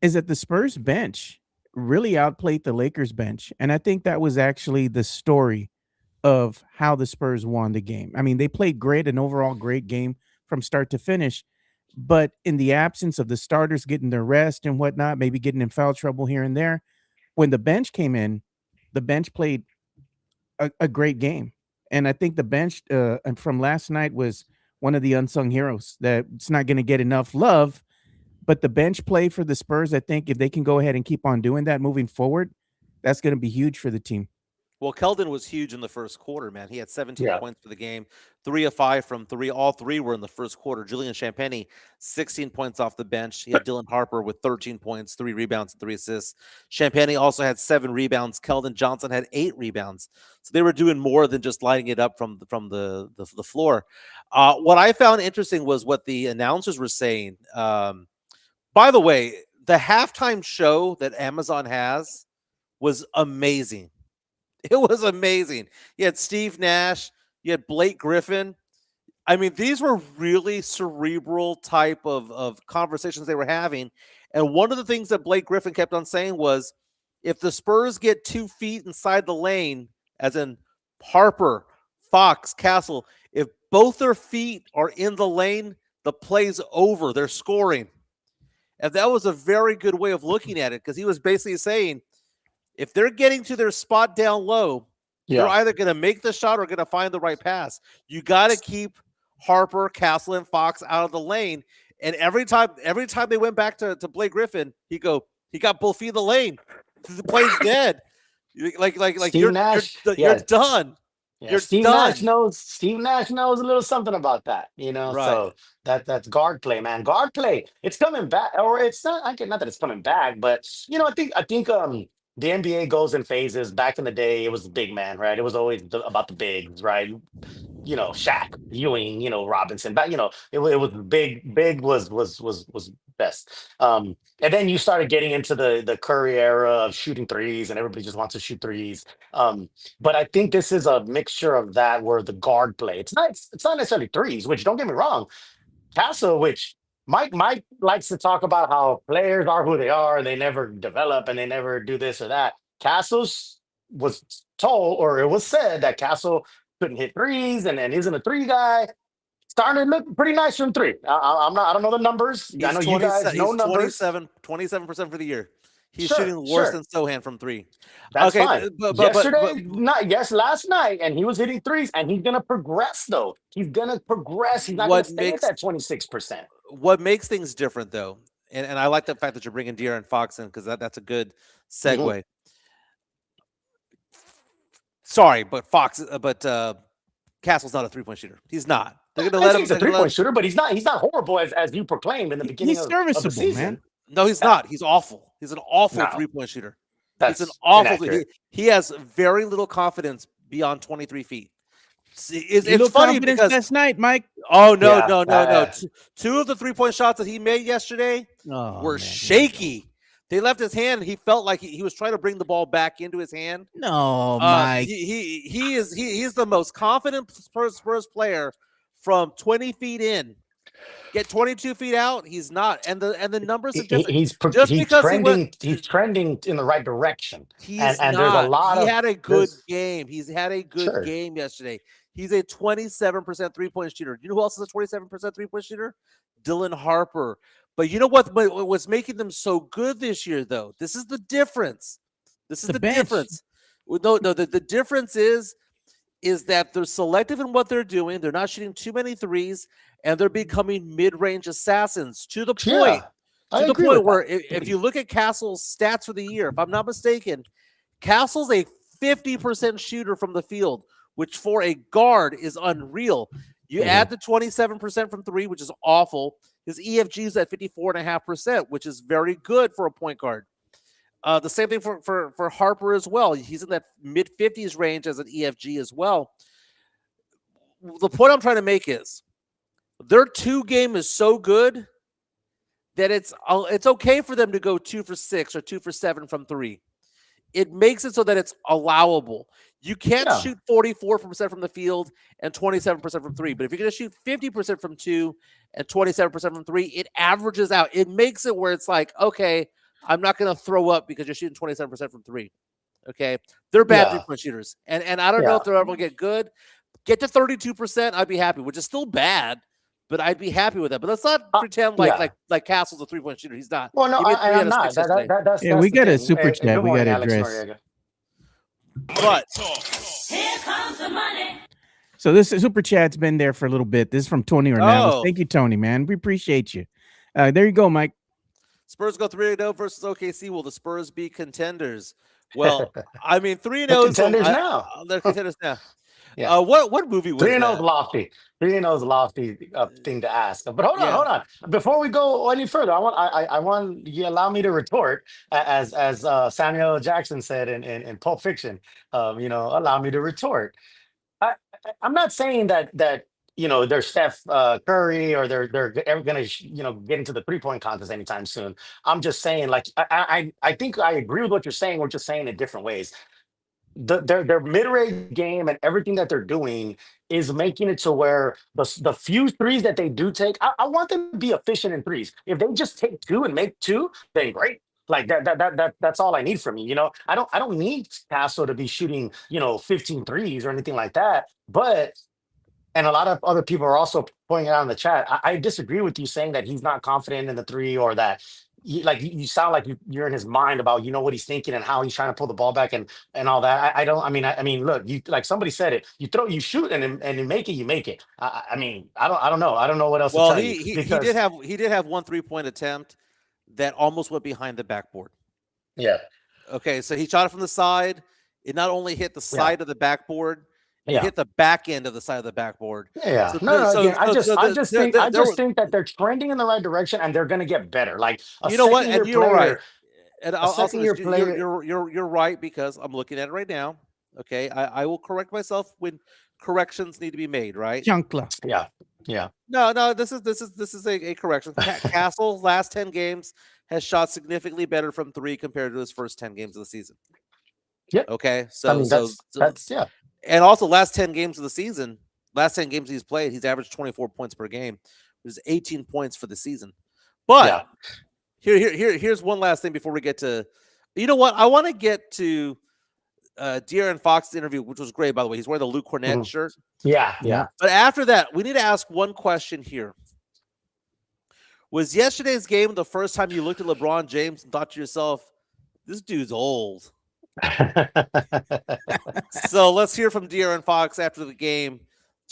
is that the Spurs bench really outplayed the Lakers bench. And I think that was actually the story of how the Spurs won the game. I mean, they played great, an overall great game from start to finish. But in the absence of the starters getting their rest and whatnot, maybe getting in foul trouble here and there, when the bench came in, the bench played a great game. And I think the bench from last night was one of the unsung heroes that's not going to get enough love. But the bench play for the Spurs, I think if they can go ahead and keep on doing that moving forward, that's going to be huge for the team. well, Keldon was huge in the first quarter, man. He had 17 Yeah. points for the game, 3 of 5 from 3. All 3 were in the first quarter. Julian Champagnie, 16 points off the bench. He had Dylan Harper with 13 points, 3 rebounds, and 3 assists. Champagnie also had 7 rebounds. Keldon Johnson had 8 rebounds. So they were doing more than just lighting it up from the floor. What I found interesting was what the announcers were saying. By the way, the halftime show that Amazon has was amazing. It was amazing. You had Steve Nash, you had Blake Griffin. I mean, these were really cerebral type of conversations they were having. And one of the things that Blake Griffin kept on saying was, if the Spurs get 2 feet inside the lane, as in Harper, Fox, Castle, if both their feet are in the lane, the play's over. They're scoring. And that was a very good way of looking at it, because he was basically saying, if they're getting to their spot down low, they're Yeah. either going to make the shot or going to find the right pass. You got to keep Harper, Castle, and Fox out of the lane. And every time they went back to Blake Griffin, he got both feet in the lane. The play's dead. Like Steve Nash, you're done. yeah, You're Steve done. Nash knows a little something about that, you know. Right. So that's guard play, man. Guard play. It's coming back, or it's not. Not that it's coming back, but I think the NBA goes in phases. Back in the day, it was the big man, right? It was always about the bigs, right? Shaq, Ewing, Robinson, but it was big was best. And then you started getting into the Curry era of shooting threes, and everybody just wants to shoot threes. But I think this is a mixture of that, where the guard play. It's not necessarily threes, which, don't get me wrong, Castle, which Mike likes to talk about how players are who they are, and they never develop and they never do this or that. Castle's was told, or it was said, that Castle couldn't hit threes and isn't a three guy. Starting to look pretty nice from three. I'm not. I don't know the numbers. I know you guys know He's numbers. 27% for the year. He's Sure, shooting worse sure. than Sohan from three. That's Okay, fine. Last night, and he was hitting threes, and he's gonna progress though. He's gonna progress. He's not gonna What stay makes at that 26%. what makes things different, though, and I like the fact that you're bringing De'Aaron Fox in, because that's a good segue. Sorry, but Castle's not a 3-point shooter. He's not. They're going to I let think him. he's a they're gonna let three-point him- shooter, but he's not horrible as you proclaimed in the beginning He's of the serviceable, season. man. No, he's Yeah. not. He's awful. He's an awful No. 3-point shooter. That's He's an awful. inaccurate. He has very little confidence beyond 23 feet. It's Little funny confidence because last night, Mike. oh no, Yeah, no. Two of the 3-point shots that he made yesterday Oh, were man, here we go. shaky. They left his hand. He felt like he was trying to bring the ball back into his hand. No, Mike. He's the most confident Spurs player from 20 feet in. Get 22 feet out, he's not. And the numbers are different. He's Just because he went- he's trending in the right direction. He's And not. there's a lot he of had a good there's- game. He's had a good Sure. game yesterday. He's a 27% 3-point shooter. You know who else is a 27% 3-point shooter? Dylan Harper. But you know what's making them so good this year, though? This is the difference. This is The the bench. difference. No, the difference is that they're selective in what they're doing. They're not shooting too many threes, and they're becoming mid-range assassins to the point. Yeah, I To the agree point with where that. if you look at Castle's stats for the year, if I'm not mistaken, Castle's a 50% shooter from the field, which for a guard is unreal. You Mhm. add the 27% from three, which is awful. His EFG is at 54.5%, which is very good for a point guard. The same thing for Harper as well. He's in that mid 50s range as an EFG as well. The point I'm trying to make is their 2 game is so good that it's okay for them to go 2 for 6 or 2 for 7 from three. It makes it so that it's allowable. You can't Yeah. shoot 44% from the field and 27% from three. But if you're going to shoot 50% from two and 27% from three, it averages out. It makes it where it's like, okay, I'm not going to throw up because you're shooting 27% from three. Okay. They're bad Yeah. 3-point shooters. And I don't know Yeah. if they'll ever get good. Get to 32%, I'd be happy, which is still bad, but I'd be happy with that. But let's not pretend yeah. like Castle's a 3-point shooter. He's not. Well, no, He made 3 out I'm of not. 6 yesterday. That's Yeah, we the got a thing. super Hey, chat good we morning, gotta Alex address. Noriega. But Here comes the money. So this super chat's been there for a little bit. This is from Tony Hernandez. Oh. Thank you, Tony, man. We appreciate you. There you go, Mike. Spurs go 3-0 versus OKC. Will the Spurs be contenders? Well, I mean, 3-0 They're is contenders now. They're contenders now. Yeah. What movie was 3-0 is that? lofty. 3-0 is a lofty thing to ask. But hold Yeah. on. Before we go any further, I want you allow me to retort, as Samuel Jackson said in Pulp Fiction. Allow me to retort. I'm not saying that they're Steph Curry, or they're ever gonna get into the 3-point contest anytime soon. I'm just saying, like, I think I agree with what you're saying. We're just saying it different ways. Their mid-range game and everything that they're doing is making it to where the few threes that they do take, I want them to be efficient in threes. If they just take two and make two, then great. Like that's all I need from you. I don't need Castle to be shooting 15 threes or anything like that. But and a lot of other people are also pointing out in the chat. I disagree with you saying that he's not confident in the three, or that you sound like you're in his mind about what he's thinking and how he's trying to pull the ball back and all that. I don't. I mean, look, you, like somebody said it. You shoot, and you make it. You make it. I mean, I don't know. I don't know what else to Well, tell you, he because did have one 3-point attempt that almost went behind the backboard. yeah, Okay, so he shot it from the side. It not only hit the yeah, side of the backboard, it yeah. hit the back end of the side of the backboard. Yeah, So, no, no. so, Again, I so, just, so I the, just there, think, there, I there just were, think that they're trending in the right direction, and they're going to get better. Like a you know what? second And year you're right. player, And a I'll say second year this: player. you're right, because I'm looking at it right now. Okay, I will correct myself when corrections need to be made. Right? Chancla. Yeah, yeah, No. This is a correction. Castle's last 10 games has shot significantly better from three compared to his first 10 games of the season. yep. Okay, I mean, that's yeah, and also last 10 games of the season, last 10 games he's played, he's averaged 24 points per game. There's 18 points for the season. But yeah. here's one last thing before we get to, you know what? I want to get to De'Aaron Fox's interview, which was great, by the way. He's wearing the Luke Cornett Mhm. shirt. Yeah, Yeah. yeah. But after that, we need to ask one question here. Was yesterday's game the first time you looked at LeBron James and thought to yourself, this dude's old? So let's hear from De'Aaron Fox after the game.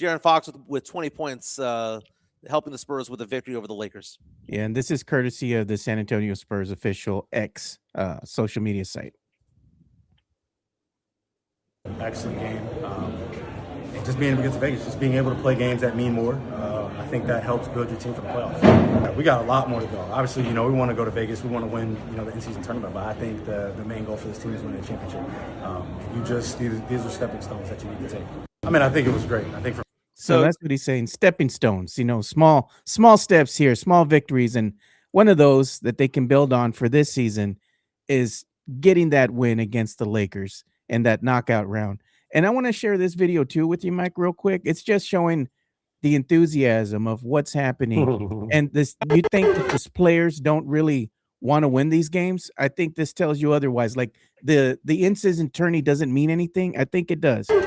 De'Aaron Fox with 20 points, helping the Spurs with a victory over the Lakers. Yeah, and this is courtesy of the San Antonio Spurs official X social media site. Excellent game. Just being against Vegas, just being able to play games that mean more. I think that helps build your team for the playoffs. We got a lot more to go. Obviously, we want to go to Vegas. We want to win, the in-season tournament. But I think the main goal for this team is winning a championship. These are stepping stones that you need to take. I mean, I think it was great. I think So that's what he's saying. Stepping stones, small steps here, small victories. And one of those that they can build on for this season is getting that win against the Lakers and that knockout round. And I want to share this video too with you, Mike, real quick. It's just showing the enthusiasm of what's happening. And this, you think that the players don't really want to win these games? I think this tells you otherwise. Like the in-season tourney doesn't mean anything. I think it does. You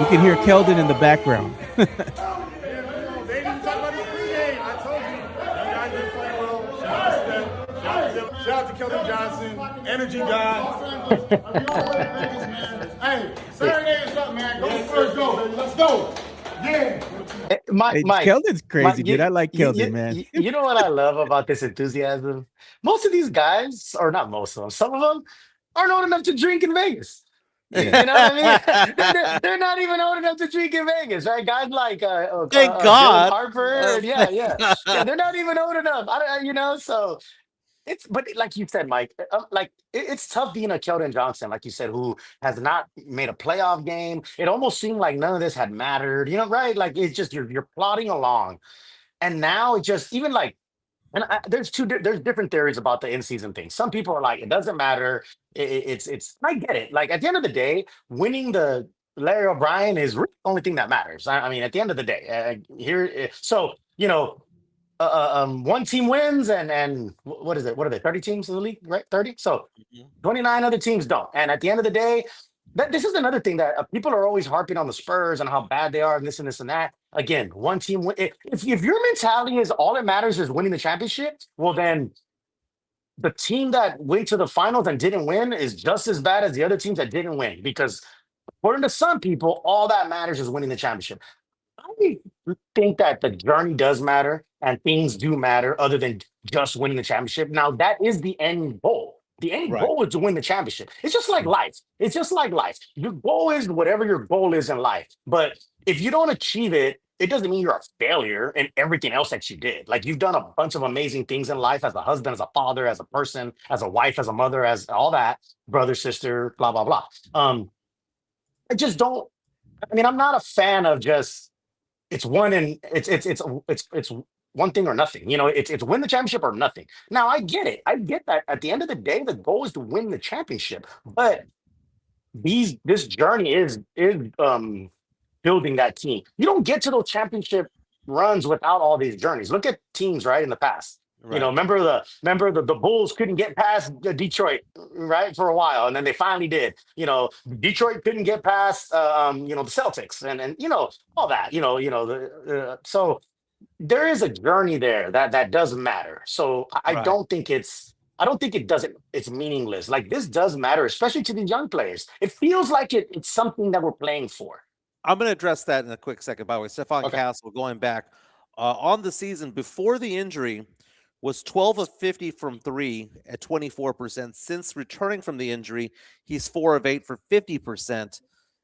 can hear Keldon in the background. Shout out to Keldon Johnson, energy guy. Hey, Saturday is up, man. Go Spurs, go. Let's go. Yeah. Hey, Mike, Keldon's crazy, Mike, dude. I like Keldon, man. You know what I love about this enthusiasm? Most of these guys, or not most of them, some of them aren't old enough to drink in Vegas. You know what I mean? They're not even old enough to drink in Vegas, right? Guys like Thank Dylan God. Harper, and yeah, they're not even old enough. So but like you said, Mike, it's tough being a Keldon Johnson, like you said, who has not made a playoff game. It almost seemed like none of this had mattered, right? Like it's just you're plodding along, and now it just even like. And there's different theories about the in-season thing. Some people are like, it doesn't matter. It's. I get it. Like at the end of the day, winning the Larry O'Brien is really the only thing that matters. I mean, at the end of the day, one team wins, and what is it? What are they? 30 teams in the league, right? 30. So 29 other teams don't. And at the end of the day, this is another thing that people are always harping on the Spurs and how bad they are, and this and that. Again, one team win. If your mentality is all that matters is winning the championship, well then the team that went to the finals and didn't win is just as bad as the other teams that didn't win. Because according to some people, all that matters is winning the championship. I think that the journey does matter and things do matter other than just winning the championship. Now, that is the end goal. The end Right. goal is to win the championship. It's just like life. It's just like life. Your goal is whatever your goal is in life. But if you don't achieve it, it doesn't mean you're a failure in everything else that you did. Like you've done a bunch of amazing things in life as a husband, as a father, as a person, as a wife, as a mother, as all that, brother, sister, blah, blah, blah. I just don't. I mean, I'm not a fan of just it's one and it's one thing or nothing. You know, it's win the championship or nothing. Now I get it. I get that. At the end of the day, the goal is to win the championship. But this journey is building that team. You don't get to those championship runs without all these journeys. Look at teams right in the past. You know, Right. remember the Bulls couldn't get past Detroit right for a while, and then they finally did. You know, Detroit couldn't get past the Celtics, and all that. So there is a journey there that does matter. So I Right. don't think it doesn't it's meaningless. Like this does matter, especially to these young players. It feels like it's something that we're playing for. I'm going to address that in a quick second. By the way, Stefan Okay. Castle, going back on the season before the injury, was 12 of 50 from three at 24%. Since returning from the injury, he's 4 of 8 for 50%.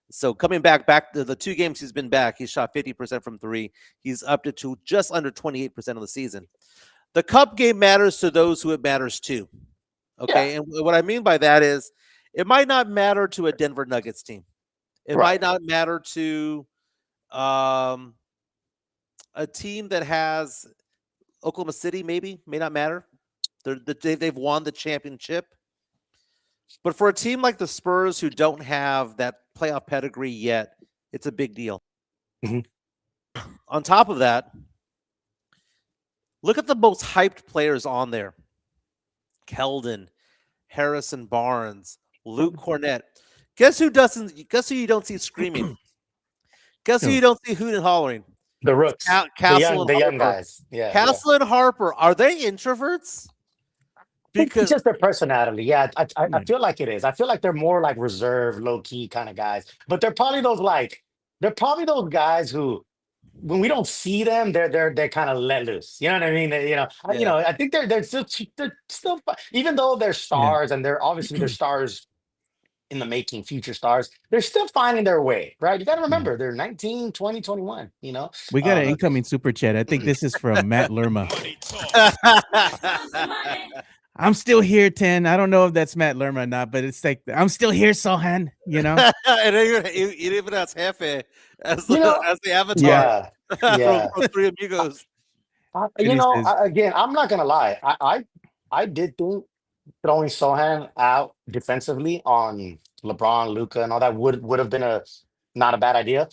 So coming back to the 2 games he's been back, he's shot 50% from three. He's up to just under 28% of the season. The cup game matters to those who it matters to. Okay. Yeah. And what I mean by that is it might not matter to a Denver Nuggets team. It might Right. not matter to um, a team that has Oklahoma City, maybe, may not matter. They've won the championship. But for a team like the Spurs who don't have that playoff pedigree yet, it's a big deal. Mhm. On top of that, look at the most hyped players on there. Keldon, Harrison Barnes, Luke Cornett. Guess who you don't see screaming? Guess who Who? you don't see hooting and hollering? The rooks, Castle and the young Harper. guys. Yeah. Castle and Harper, are they introverts? It's Because just their personality. Yeah, I Yeah. feel like it is. I feel like they're more like reserved, low key kind of guys. But they're probably those guys who, when we don't see them, they're kind of let loose. You know what I mean? Yeah. I think they're still even though they're Yeah. stars and they're obviously they're stars in the making, future stars. They're still finding their way, right? You got to Yeah. remember they're 19, 20, 21. We got an Um, incoming super chat. I think this is from Matt Lerma. I'm still here, 10. I don't know if that's Matt Lerma or not, but it's like I'm still here, Sohan. You know? And it even has Jefe as You know, as the avatar yeah, yeah. from Three Amigos. And he says, Again, I'm not gonna lie. I did think throwing Sohan out defensively on LeBron, Luca, and all that would have been not a bad idea.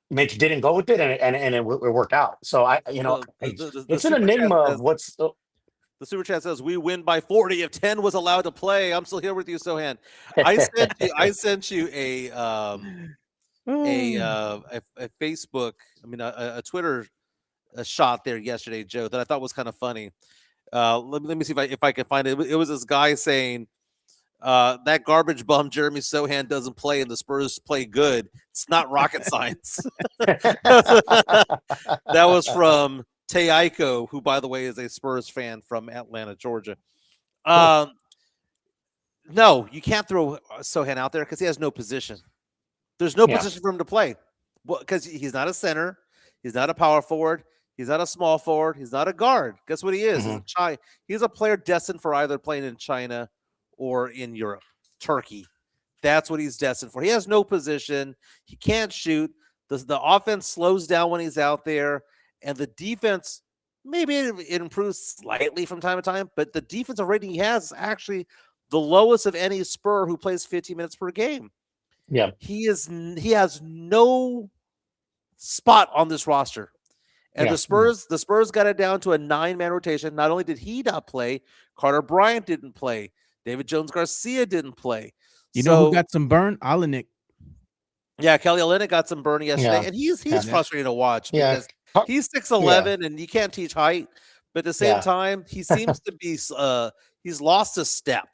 Mitch didn't go with it, and it worked out. So The it's an super chat enigma says of what's. the super chat says we win by 40 if 10 was allowed to play. I'm still here with you, Sohan. I sent you a Facebook, I mean a Twitter shot there yesterday, Joe, that I thought was kind of funny. Let me see if I can find it. It was this guy saying that garbage bum Jeremy Sohan doesn't play and the Spurs play good. It's not rocket science. That was from Teiko, who, by the way, is a Spurs fan from Atlanta, Georgia. No, you can't throw Sohan out there because he has no position. There's no Yeah. position for him to play. Well, because he's not a center, he's not a power forward, he's not a small forward, he's not a guard. Guess what he is? He's a player destined for either playing in China or in Europe, Turkey. That's what he's destined for. He has no position. He can't shoot. The offense slows down when he's out there, and the defense maybe it improves slightly from time to time, but the defensive rating he has is actually the lowest of any Spur who plays 15 minutes per game. Yeah. He has no spot on this roster. And Yeah. the Spurs got it down to a 9-man rotation. Not only did he not play, Carter Bryant didn't play. David Jones Garcia didn't play. you know who got some burn? Olenek. Yeah, Kelly Olynyk got some burn yesterday, Yeah. and he's Yeah. frustrating to watch Yeah. because he's 6'11", and you can't teach height. But at the same Yeah. time, he seems to be he's lost a step.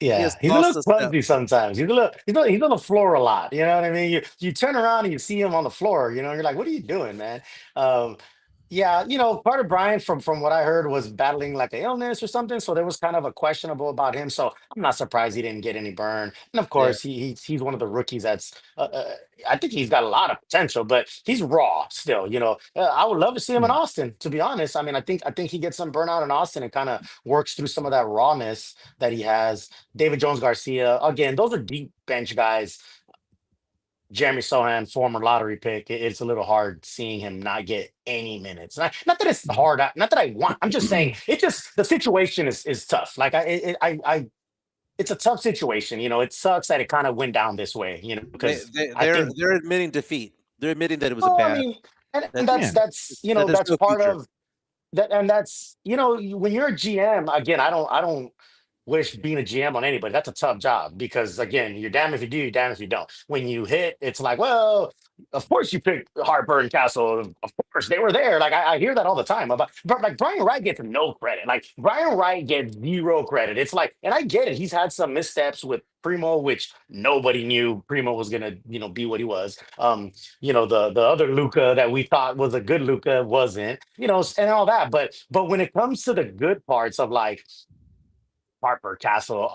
Yeah, has he's a lost little a step. clumsy sometimes. He's on the floor a lot. You know what I mean? You turn around and you see him on the floor. You know, you're like, what are you doing, man? Yeah, Carter Bryant, from what I heard, was battling like an illness or something. So there was kind of a questionable about him. So I'm not surprised he didn't get any burn. And of Yeah. course, he's one of the rookies that's. I think he's got a lot of potential, but he's raw still. I would love to see him in Austin. To be honest, I mean, I think he gets some burnout in Austin and kind of works through some of that rawness that he has. David Jones Garcia, again, those are deep bench guys. Jeremy Sohan, former lottery pick, it's a little hard seeing him not get any minutes. Not that it's hard, not that I want. I'm just saying it just the situation is tough. Like it's a tough situation. It sucks that it kind of went down this way. They, Because they I they're think, they're admitting defeat. They're admitting that it was a well, I bad mean, and that Yeah. that there's that's no part future. of that, and that's when you're a GM. Again, I don't wish being a GM on anybody. That's a tough job because again, you're damned if you do, you're damned if you don't. When you hit, it's like, well, of course you picked Harper and Castle. Of course they were there. Like I hear that all the time about, but like Brian Wright gets no credit. Like Brian Wright gets zero credit. It's like, and I get it. He's had some missteps with Primo, which nobody knew Primo was gonna, be what he was. The other Luca that we thought was a good Luca wasn't, and all that. But when it comes to the good parts of like Harper, Castle,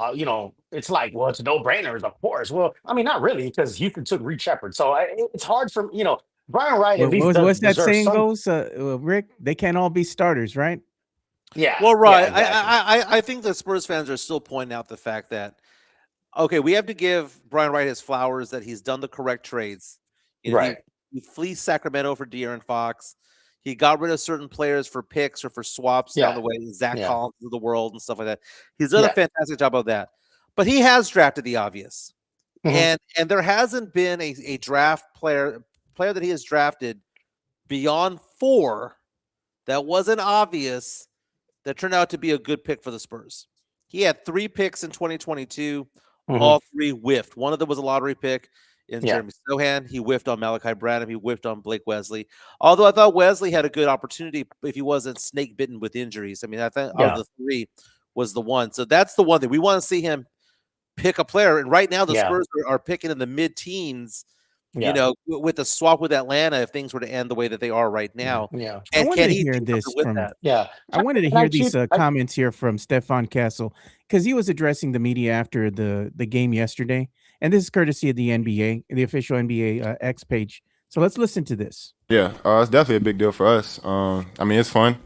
it's like, well, it's no brainers, of course. Well, I mean, not really, because Houston took Reed Shepard, so it's hard for Brian Wright at least does What's that deserve saying some. goes, Rick? They can't all be starters, right? Yeah, Well, yeah, right. exactly. I think the Spurs fans are still pointing out the fact that okay, we have to give Brian Wright his flowers that he's done the correct trades. Right. He fleeced Sacramento for De'Aaron Fox. He got rid of certain players for picks or for swaps down Yeah, the way, Zach yeah, Collins of the world and stuff like that. He's done a yeah. fantastic job of that. But he has drafted the obvious. Hmm. And there hasn't been a draft player that he has drafted beyond 4 that wasn't obvious that turned out to be a good pick for the Spurs. He had 3 picks in 2022. Hmm. All 3 whiffed. One of them was a lottery pick in Yeah, Jeremy Sohan. He whiffed on Malachi Branham. He whiffed on Blake Wesley. Although I thought Wesley had a good opportunity if he wasn't snake bitten with injuries. I mean, I think out of yeah, the 3 was the one. So that's the one that we want to see him pick a player. And right now the yeah, Spurs are picking in the mid-teens, yeah, with the swap with Atlanta if things were to end the way that they are right now. yeah, I And wanted can to he hear do this something with from that? yeah. I wanted to And I hear these keep, comments here from Stefan Castle because he was addressing the media after the game yesterday, and this is courtesy of the NBA, the official NBA X page. So let's listen to this. Yeah, it's definitely a big deal for us. I mean, it's fun.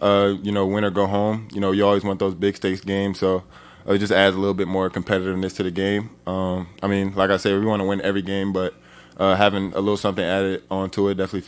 Win or go home. You always want those big stakes games, so it just adds a little bit more competitiveness to the game. I mean, like I said, we want to win every game, but having a little something added onto it definitely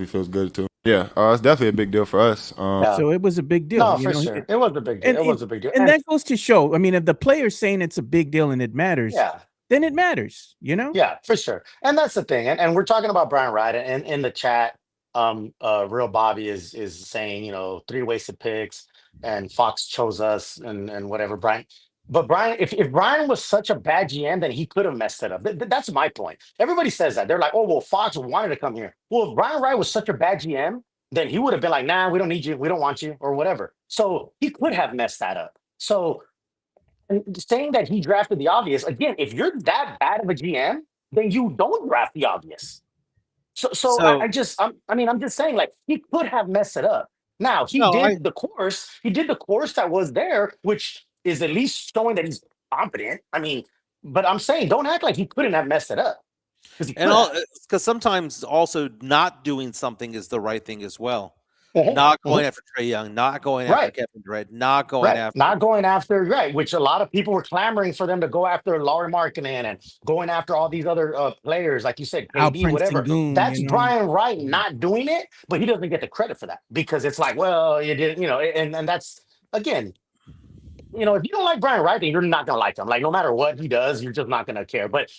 feels good too. Yeah, it's definitely a big deal for us. yeah. So it was a big deal, No, for sure, it was a big deal. and It was a big deal, and and that goes to show. I mean, if the player's saying it's a big deal and it matters, yeah. then it matters. Yeah, for sure. And that's the thing. And we're talking about Brian Wright and in the chat, Real Bobby is saying, 3 wasted picks and Fox chose us and whatever, Brian. But Brian, if Brian was such a bad GM, then he could have messed it up. That's my point. Everybody says that. They're like, oh, well, Fox wanted to come here. Well, if Brian Wright was such a bad GM, then he would have been like, nah, we don't need you, we don't want you, or whatever. So he could have messed that up. So and saying that he drafted the obvious, again, if you're that bad of a GM, then you don't draft the obvious. So I So just, I'm just saying, like, he could have messed it up. Now, no, he did the course that was there, which is at least showing that he's competent. I mean, but I'm saying, don't act like he couldn't have messed it up because he and could all have. because sometimes also not doing something is the right thing as well. Mhm, Not mhm. going after Trey Young, not going after Right. Kevin Durant, not going Right. after Not going after, right, which a lot of people were clamoring for them to go after Laurie Markkinen and going after all these other players, like you said, Al KD, Prince whatever. Goon, That's Brian Wright not doing it, but he doesn't get the credit for that because it's like, well, you didn't, and that's again, if you don't like Brian Wright, then you're not gonna like him. Like no matter what he does, you're just not gonna care. But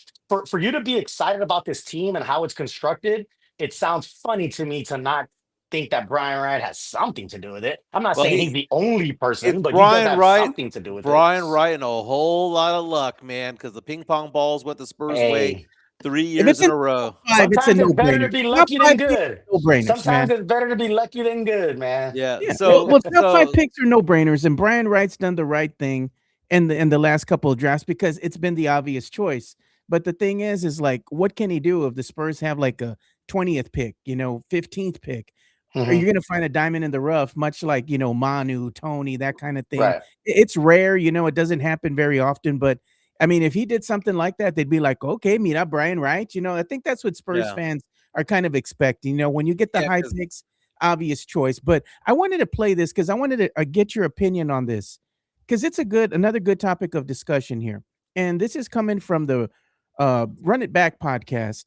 for you to be excited about this team and how it's constructed, it sounds funny to me to not think that Brian Wright has something to do with it. I'm not well, saying he's the only person, it's but he does Brian have Wright, something to do with it. and a whole lot of luck, man, because the ping pong balls went the Spurs' way Hey, 3 If years it's in in a the row. top 5, it's a sometimes it's better to no-brainer. be Top lucky 5 than picks good. are no-brainers, Sometimes man. it's better to be lucky than good, man. Yeah. Yeah. So Top 5 so picks are no-brainers, and Brian Wright's done the right thing in the last couple of drafts because it's been the obvious choice. But the thing is like, what can he do if the Spurs have like a 20th pick, 15th pick? Are Hmm. you gonna find a diamond in the rough, much like Manu, Tony, that kind of thing? Right. It's rare, it doesn't happen very often. But I mean, if he did something like that, they'd be like, okay, meet up Brian Wright. I think that's what Spurs yeah, fans are kind of expecting. When you get the yeah, high because picks, obvious choice. But I wanted to play this because I wanted to get your opinion on this because it's another good topic of discussion here. And this is coming from the Run It Back podcast.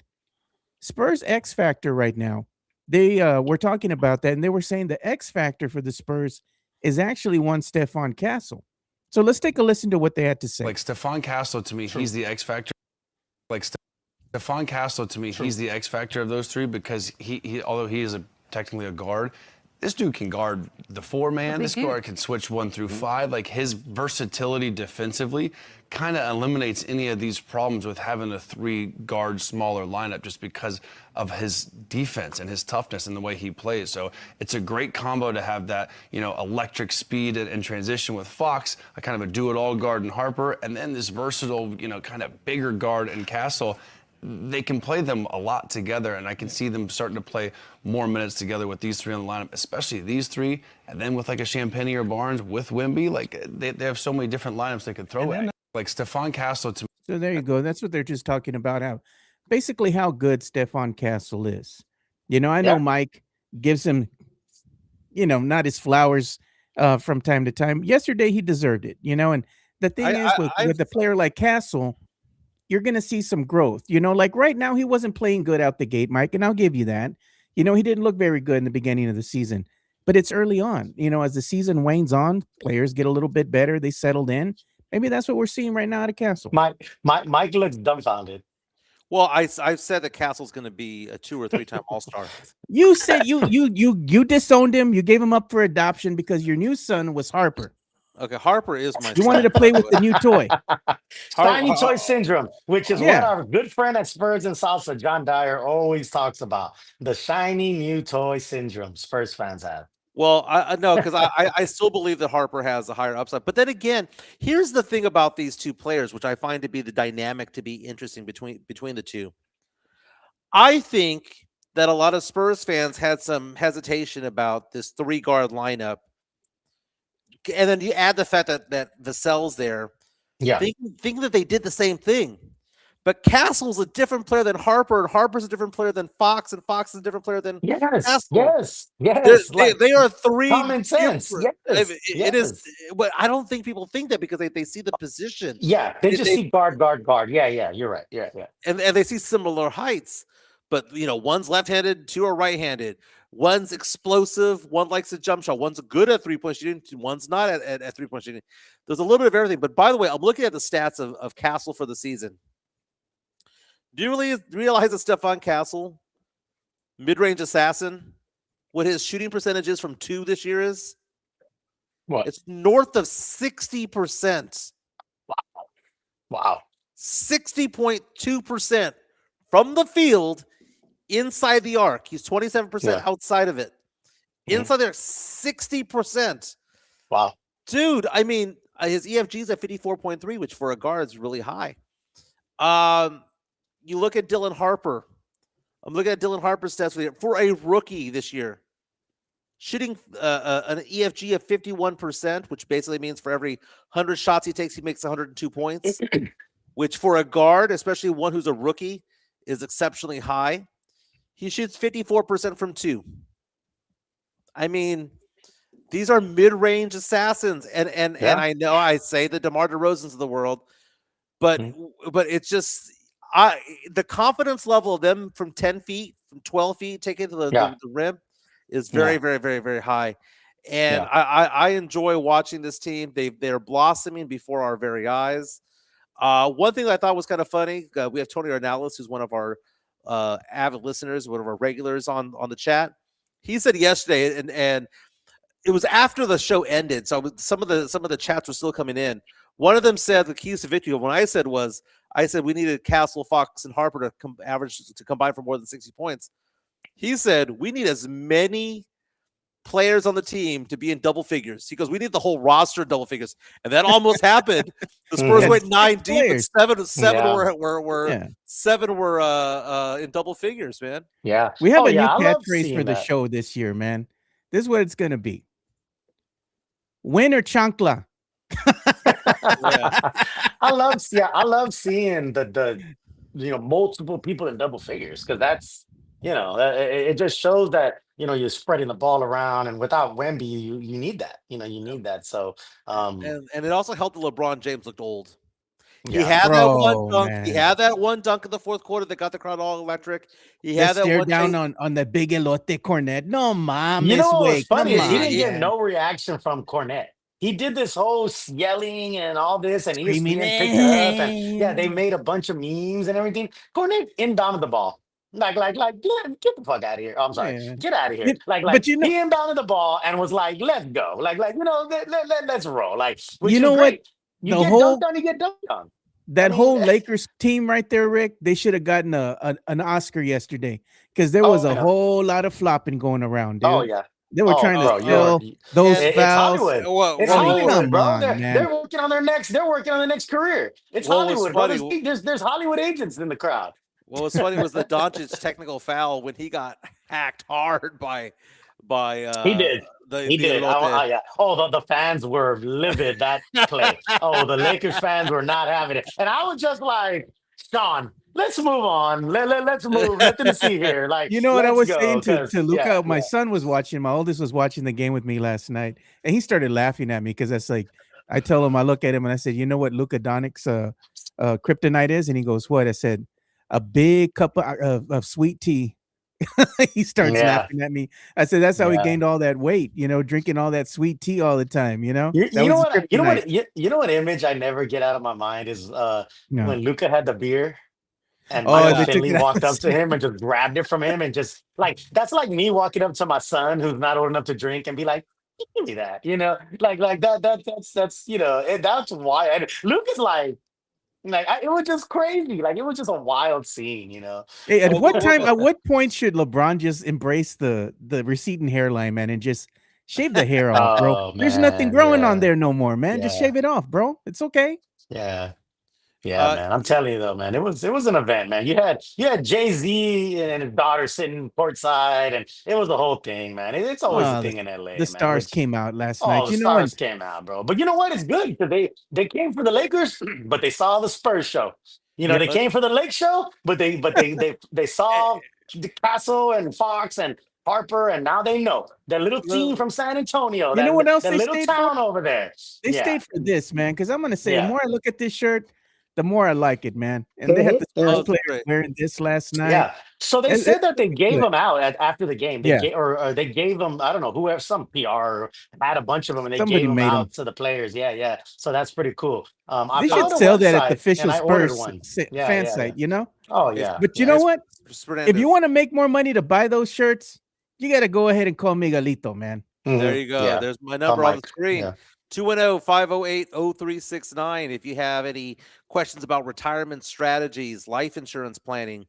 Spurs X factor right now. They were talking about that, and they were saying the X factor for the Spurs is actually one Stefan Castle. So let's take a listen to what they had to say. Like Stefan Castle, to me, he's the X factor. Like Stefan Castle, to me, he's the X factor of those three because he although he is technically a guard, this dude can guard the four man. This guard can switch 1 through 5. Like his versatility defensively kind of eliminates any of these problems with having a 3-guard smaller lineup just because of his defense and his toughness and the way he plays. So it's a great combo to have that, electric speed and transition with Fox, a kind of a do-it-all guard in Harper, and then this versatile, kind of bigger guard in Castle. They can play them a lot together, and I can see them starting to play more minutes together with these three on the lineup, especially these three, and then with like a Champagny or Barnes with Wemby. Like they have so many different lineups they could throw at. Like Stefan Castle to me. So there you go. That's what they're just talking about, basically how good Stefan Castle is. I know Mike gives him, not his flowers from time to time. Yesterday he deserved it, and the thing is with a player like Castle, you're going to see some growth. Like right now, he wasn't playing good out the gate, Mike, and I'll give you that. He didn't look very good in the beginning of the season, but it's early on. As the season wanes on, players get a little bit better. They settled in. Maybe that's what we're seeing right now at Castle. Mike looks dumbfounded. Well, I've said that Castle's going to be a 2 or 3-time All-Star. You said you disowned him. You gave him up for adoption because your new son was Harper. Okay, Harper is my. You wanted to play with the new toy. Shiny toy syndrome, which is what our good friend at Spurs and Salsa, John Dyer, always talks about. The shiny new toy syndrome Spurs fans have. Well, I know because I still believe that Harper has a higher upside. But then again, here's the thing about these two players, which I find to be the dynamic to be interesting between the two. I think that a lot of Spurs fans had some hesitation about this 3-guard lineup. And then you add the fact that Vassell's there, thinking that they did the same thing. But Castle's a different player than Harper, and Harper's a different player than Fox, and Fox is a different player than Castle. Yes. They are three common sense. Yes, it is, but I don't think people think that because they see the position. Yeah, they just see guard. Yeah, you're right. Yeah. And they see similar heights, but one's left-handed, 2 are right-handed. One's explosive, one likes a jump shot, one's good at 3-point shooting, one's not at 3-point shooting. There's a little bit of everything. But by the way, I'm looking at the stats of Castle for the season. Do you really realize that Stefan Castle, mid-range assassin, what his shooting percentage is from 2 this year is? What? It's north of 60%. Wow. 60.2% from the field inside the arc. He's 27% outside of it. Inside there, 60%. Wow. Dude, I mean, his EFG is at 54.3, which for a guard is really high. You look at Dylan Harper. I'm looking at Dylan Harper's stats for a rookie this year. Shooting an EFG of 51%, which basically means for every 100 shots he takes, he makes 102 points, which for a guard, especially one who's a rookie, is exceptionally high. He shoots 54% from 2. I mean, these are mid-range assassins, and I know I say the DeMar DeRozans of the world, but it's just the confidence level of them from 10 feet, from 12 feet, taking to the rim is very, very, very, very high. And I enjoy watching this team. They're blossoming before our very eyes. One thing that I thought was kind of funny, we have Tony Ornalis, who's one of our avid listeners, one of our regulars on the chat. He said yesterday, and it was after the show ended, so some of the chats were still coming in. One of them said the keys to victory. What I said we needed Castle, Fox, and Harper to combine for more than 60 points. He said we need as many players on the team to be in double figures. He goes, we need the whole roster in double figures, and that almost happened. The Spurs went 9 deep, and seven were in double figures, man. Yeah, we have a new catchphrase for the show this year, man. This is what it's gonna be: win or chancla. I love seeing the multiple people in double figures, because that's it just shows that you're spreading the ball around, and without Wemby, you need that. You need that. So and it also helped that LeBron James looked old. He Yeah. had that one Bro, dunk. He man. had that one dunk in the fourth quarter that got the crowd all electric. He Let's had that stare one down chase- on the big elote Cornet. No mames, You know what was way. funny Come is he on, didn't get man. no reaction from Cornette. He did this whole yelling and all this, and Screaming, ESPN picked it up, and yeah, they "Eh." made a bunch of memes and everything. Cornette inbounded the ball. Get the fuck out of here. Oh, I'm sorry. Yeah. Get out of here. It- but you know, he inbounded the ball and was like, let's go. Let's roll. Like, which you is know what? great. You The get whole dunked on, you get dunked on. that I mean, whole Lakers team right there, Rick, they should have gotten an Oscar yesterday because there was Oh, a yeah. whole lot of flopping going around, dude. Oh, yeah. They were Oh, trying to bro, steal those And- It's fouls. Hollywood. What- It's what- Hollywood, come bro. on, They're, man. they're working on their next. They're working on the next career. It's What was Hollywood, bro. funny- There's Hollywood agents in the crowd. What was funny was the Doncic technical foul when he got hacked hard by He did. He did. elote. Yeah. Oh, the fans were livid that play. Oh, the Lakers fans were not having it, and I was just like, Sean, let's move on. Let's move. Nothing to see here. Like, You know what I let's was go, saying to 'cause- Luca? yeah, My yeah. son was watching. My oldest was watching the game with me last night, and he started laughing at me because that's like, I tell him, I look at him and I said, you know what Luka Doncic's kryptonite is, and he goes, what? I said, a big cup of sweet tea. He starts Yeah. laughing at me. I said, that's how he Yeah. gained all that weight, drinking all that sweet tea all the time, You That know was his what? You know kryptonite. what? You know what image I never get out of my mind is No. when Luca had the beer. And Oh, Michael they took Finley it out walked of up to him and just grabbed it from him and just like that's like me walking up to my son who's not old enough to drink and be like, give me that, that's why. And Luke is like it was just crazy. Like it was just a wild scene, Hey, at what point should LeBron just embrace the receding hairline, man, and just shave the hair off, bro? Oh, There's nothing man, growing yeah. on there no more, man. Just Yeah. shave it off, bro. It's okay. Yeah. Uh, Man. I'm telling you though, man, it was an event, man. You had Jay-Z and his daughter sitting courtside, and it was the whole thing, man. It's always a thing in LA. The stars came out last night. The stars came out, bro. But you know what? It's good because they came for the Lakers, but they saw the Spurs show. Yeah, they came for the Lake show, but they saw the Castle and Fox and Harper, and now they know the little team from San Antonio. You know what else that they little stayed town for? over there. They Yeah. stayed for this, man, because I'm gonna say the Yeah. more I look at this shirt, the more I like it, man. And they had the Mhm. Spurs Oh, players great. wearing this last night. Yeah. So they And said that they it's gave good. them out after the game. They Yeah. or they gave them, I don't know, whoever, some PR had a bunch of them and they Somebody gave them made 'em. out to the players. Yeah, yeah. So that's pretty cool. I They should found a sell that at the website official and I ordered Spurs one. fan Yeah, site, Oh yeah. But you yeah. know what? Spurs If you want to make more money to buy those shirts, you got to go ahead and call Miguelito, man. There Mhm. you go. Yeah. There's my number on the Mike. screen. Yeah. 210-508-0369. If you have any questions about retirement strategies, life insurance planning,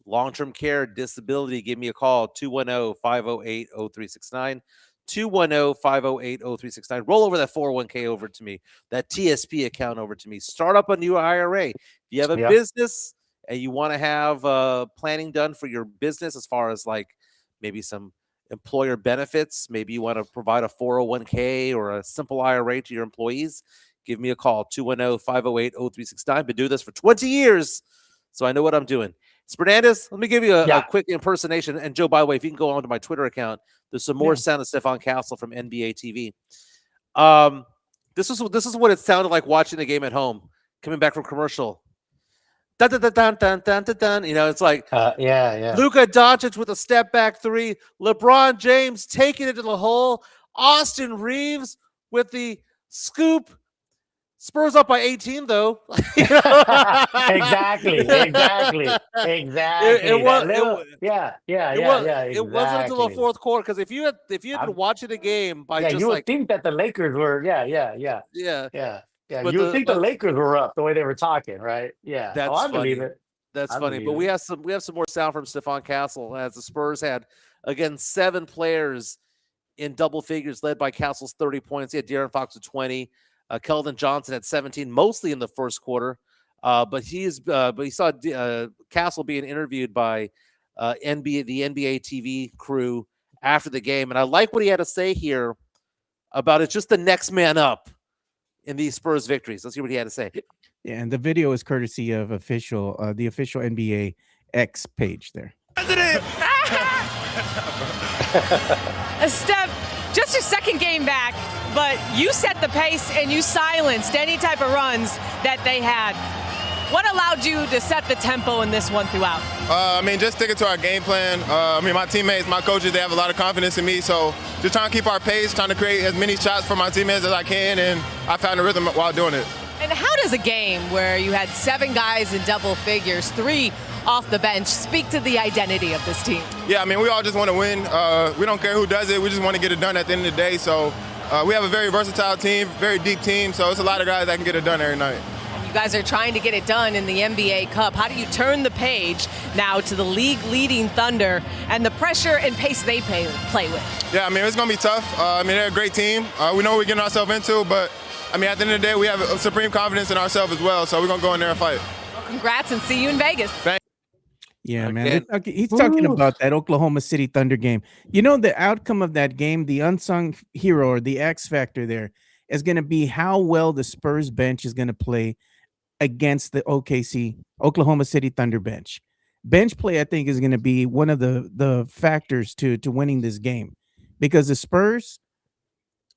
long-term care, disability, give me a call. 210-508-0369. 210-508-0369. Roll over that 401k over to me, that TSP account over to me. Start up a new IRA. If you have a Yeah. business and you want to have planning done for your business as far as like maybe some employer benefits, maybe you want to provide a 401k or a simple IRA to your employees, give me a call. 210-508-0369. Been doing this for 20 years, so I know what I'm doing. Fernandez, let me give you a quick impersonation. And Joe, by the way, if you can go on to my Twitter account, there's some more sound of Stephon Castle from NBA TV. This is what it sounded like watching the game at home, coming back from commercial. Dun, dun, dun, dun, dun, dun, dun, dun. It's like Yeah. Luka Doncic with a step back three, LeBron James taking it to the hole, Austin Reeves with the scoop. Spurs up by 18, though. Exactly. It wasn't until the fourth quarter, because if you had been watching the game by you just would like think that the Lakers were yeah, But you would think the Lakers were up the way they were talking, right? Yeah. That's I believe funny. it. That's I funny. believe But it. we have some more sound from Stephon Castle, as the Spurs had again 7 players in double figures, led by Castle's 30 points. He had De'Aaron Fox with 20. Keldon Johnson at 17, mostly in the first quarter. But he saw Castle being interviewed by the NBA TV crew after the game, and I like what he had to say here about it's just the next man up in these Spurs victories. Let's hear what he had to say. Yeah, and the video is courtesy of the official NBA X page there. Steph, just your second game back, but you set the pace and you silenced any type of runs that they had. What allowed you to set the tempo in this one throughout? I mean, just sticking to our game plan. I mean, my teammates, my coaches, they have a lot of confidence in me. So just trying to keep our pace, trying to create as many shots for my teammates as I can, and I found a rhythm while doing it. And how does a game where you had 7 guys in double figures, 3 off the bench, speak to the identity of this team? Yeah, I mean, we all just want to win. We don't care who does it. We just want to get it done at the end of the day. So we have a very versatile team, very deep team. So it's a lot of guys that can get it done every night. You guys are trying to get it done in the NBA Cup. How do you turn the page now to the league-leading Thunder and the pressure and pace they play with? Yeah, I mean, it's going to be tough. I mean, they're a great team. We know what we're getting ourselves into, but, I mean, at the end of the day, we have supreme confidence in ourselves as well, so we're going to go in there and fight. Well, congrats, and see you in Vegas. Yeah, man. He's talking about that Oklahoma City Thunder game. You know, the outcome of that game, the unsung hero or the X factor there is going to be how well the Spurs bench is going to play against the Oklahoma City Thunder bench. Bench play, I think, is going to be one of the factors to winning this game, because the Spurs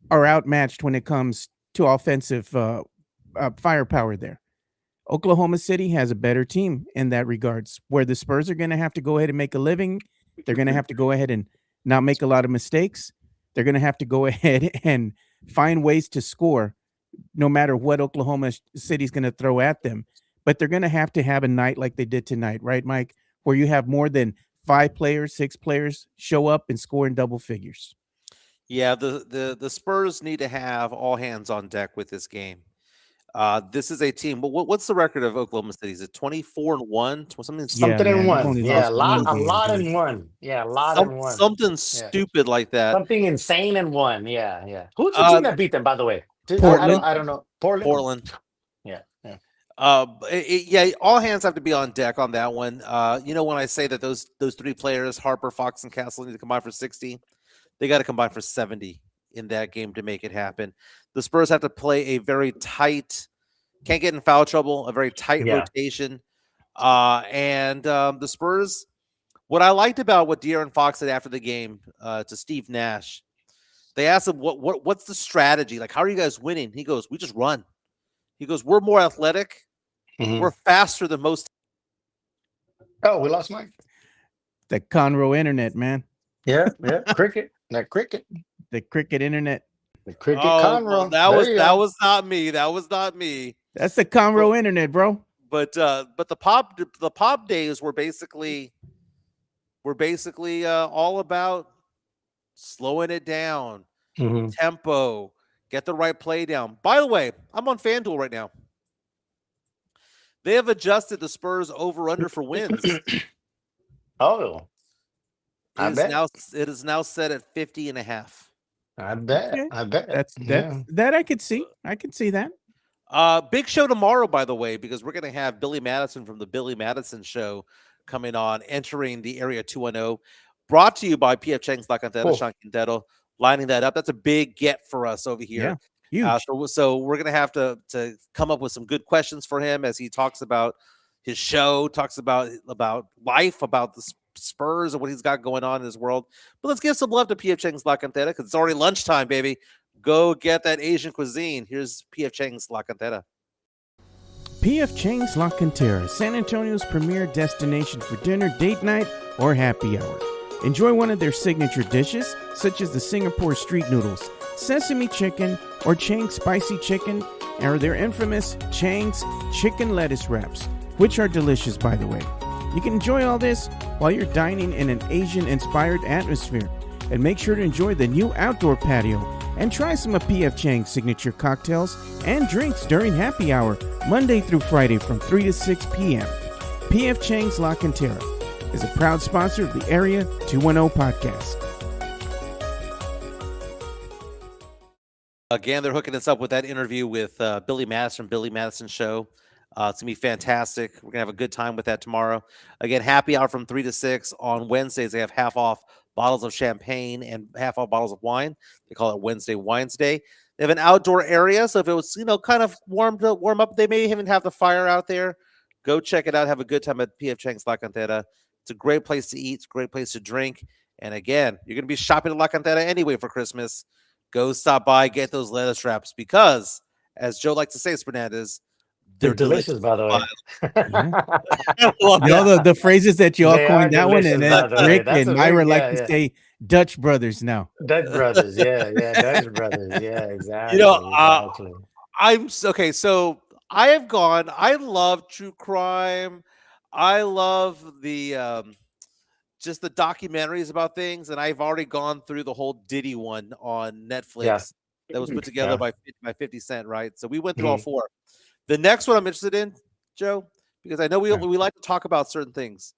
are outmatched when it comes to offensive firepower there. Oklahoma City has a better team in that regards, where the Spurs are going to have to go ahead and make a living. They're going to have to go ahead and not make a lot of mistakes. They're going to have to go ahead and find ways to score no matter what Oklahoma City's going to throw at them. But they're going to have a night like they did tonight, right, Mike? Where you have more than 5 players, 6 players show up and score in double figures. Yeah, the Spurs need to have all hands on deck with this game. This is a team. But what's the record of Oklahoma City? Is it 24-1? Something in one. Yeah, a lot game. in one. Yeah, a lot in one. Something stupid like that. Something insane in one. Yeah, yeah. Who's the team that beat them, by the way? Portland. I don't know. Portland. Yeah, yeah. Yeah, all hands have to be on deck on that one. You know, when I say that those 3 players, Harper, Fox, and Castle, need to combine for 60, they got to combine for 70 in that game to make it happen. The Spurs have to play a very tight, can't get in foul trouble, a very tight rotation. And the Spurs, what I liked about what De'Aaron Fox said after the game to Steve Nash, they asked him, what's the strategy? Like, how are you guys winning? He goes, we just run. He goes, we're more athletic. Mm-hmm. We're faster than most. Oh, we lost Mike. The Conroe internet, man. Yeah, yeah. Cricket. That cricket. The cricket internet. The cricket Well, Conroe. that was not me. That was not me. That's the Conroe internet, bro. But the pop days were basically all about slowing it down, tempo, get the right play down. By the way, I'm on FanDuel right now. They have adjusted the Spurs over/under for wins. Oh, It is now set at 50.5. I bet. Okay. I bet. That I could see. I could see that. Big show tomorrow, by the way, because we're going to have Billy Madison from the Billy Madison Show coming on, entering the Area 210. Brought to you by P.F. Chang's La Cantera, Sean Quintero, lining that up. That's a big get for us over here. Yeah, huge. So we're going to have to come up with some good questions for him as he talks about his show, talks about life, about the Spurs and what he's got going on in his world. But let's give some love to P.F. Chang's La Cantera, because it's already lunchtime, baby. Go get that Asian cuisine. Here's P.F. Chang's La Cantera. P.F. Chang's La Cantera, San Antonio's premier destination for dinner, date night, or happy hour. Enjoy one of their signature dishes, such as the Singapore street noodles, sesame chicken, or Chang's spicy chicken, or their infamous Chang's chicken lettuce wraps, which are delicious, by the way. You can enjoy all this while you're dining in an Asian-inspired atmosphere. And make sure to enjoy the new outdoor patio and try some of P.F. Chang's signature cocktails and drinks during happy hour, Monday through Friday from 3 to 6 p.m. P.F. Chang's La Cantera is a proud sponsor of the Area 210 podcast. Again, they're hooking us up with that interview with Billy Madison, Billy Madison Show. It's going to be fantastic. We're going to have a good time with that tomorrow. Again, happy hour from 3 to 6. On Wednesdays, they have half off bottles of champagne and half off bottles of wine. They call it Wednesday Wines Day. They have an outdoor area, so if it was, kind of warm up, they may even have the fire out there. Go check it out. Have a good time at P.F. Chang's La Cantera. It's a great place to eat. It's a great place to drink. And again, you're going to be shopping at La Cantera anyway for Christmas. Go stop by, get those lettuce wraps, because, as Joe likes to say, Fernandez, They're delicious, by the way. Yeah. Love You know that. the phrases that you all They are coined that one, delicious, and by then the way. Rick That's and a very Myra like yeah, to yeah. say Dutch brothers now. Dutch brothers, yeah, Dutch brothers, yeah, You know, exactly. okay. So I have gone. I love true crime. I love the just the documentaries about things, and I've already gone through the whole Diddy one on Yeah, Netflix that was put together yeah. by 50 Cent, right? So we went through all Mhm. 4. The next one I'm interested in, Joe, because I know we Yeah. we like to talk about certain things.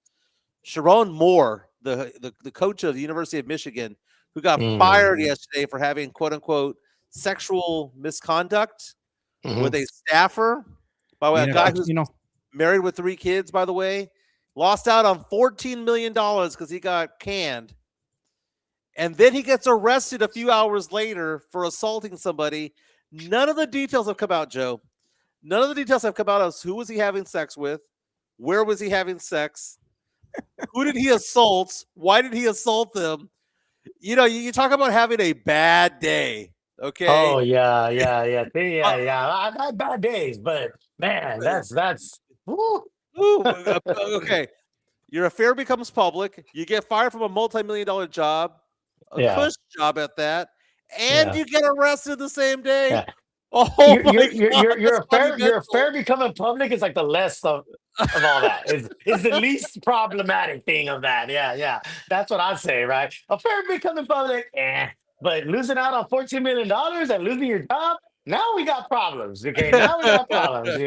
Sharon Moore, the coach of the University of Michigan, who got fired Mm. yesterday for having quote unquote sexual misconduct with Mhm. a staffer. By the way, a You know, guy coach, who's married with 3 kids, by the way, lost out on $14 million because he got canned. And then he gets arrested a few hours later for assaulting somebody. None of the details have come out, Joe. None of the details have come out as who was he having sex with, where was he having sex, who did he assault, why did he assault them. You know, you talk about having a bad day, okay? Oh yeah, yeah. Uh, I've had bad days, but man, that's woo. okay. Your affair becomes public. You get fired from a multi-million-dollar job, a Yeah, cush job at that, and yeah, you get arrested the same day. yeah. Oh my God, that's Your monumental. affair becoming public is like the less of all that. Is the least problematic thing of that. Yeah. That's what I'd say, right? Affair becoming public, but losing out on $14 million and losing your job, now we got problems. Okay, now we got problems.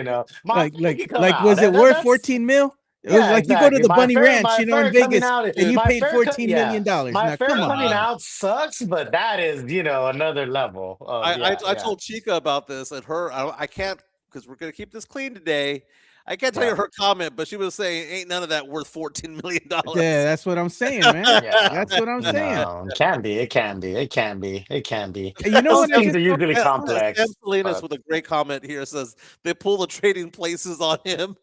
My affair can come out. was it worth That's 14 mil? It was yeah, like you go to exactly. the Bunny Ranch, My in affair coming Vegas, out, and you my paid affair, $14 million dollars. my Now, affair come on, coming man. out sucks, but that is, another level of I told Chica about this, and I can't, because we're gonna keep this clean today. I can't tell you yeah, her comment, but she was saying, "Ain't none of that worth $14 million." Yeah, that's what I'm saying, man. yeah. That's what I'm saying. No, it can be, it can be, it can be, it can be. And you know Those what I things just are usually Sam complex. Salinas But, with a great comment here says they pull the trading places on him.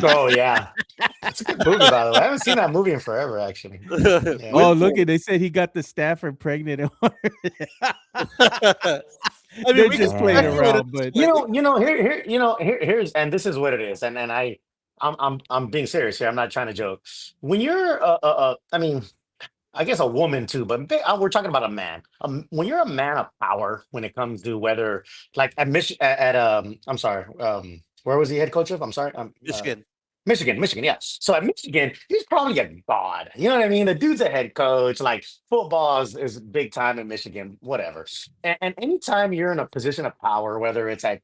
oh yeah, it's a good movie, by the way. I haven't seen that movie in forever, actually. Yeah. Oh, look at they said he got the staffer pregnant. I mean, They're we can just playing speculate at around, this but point. Here's and this is what it is, and I'm being serious here. I'm not trying to joke. When you're I mean, I guess a woman too, but we're talking about a man. When you're a man of power, when it comes to whether, like at I'm sorry, where was he head coach of? I'm sorry, Michigan. Michigan, yes. So at Michigan, he's probably a god. You know what I mean? The dude's a head coach. Like football is big time in Michigan, whatever. And anytime you're in a position of power, whether it's at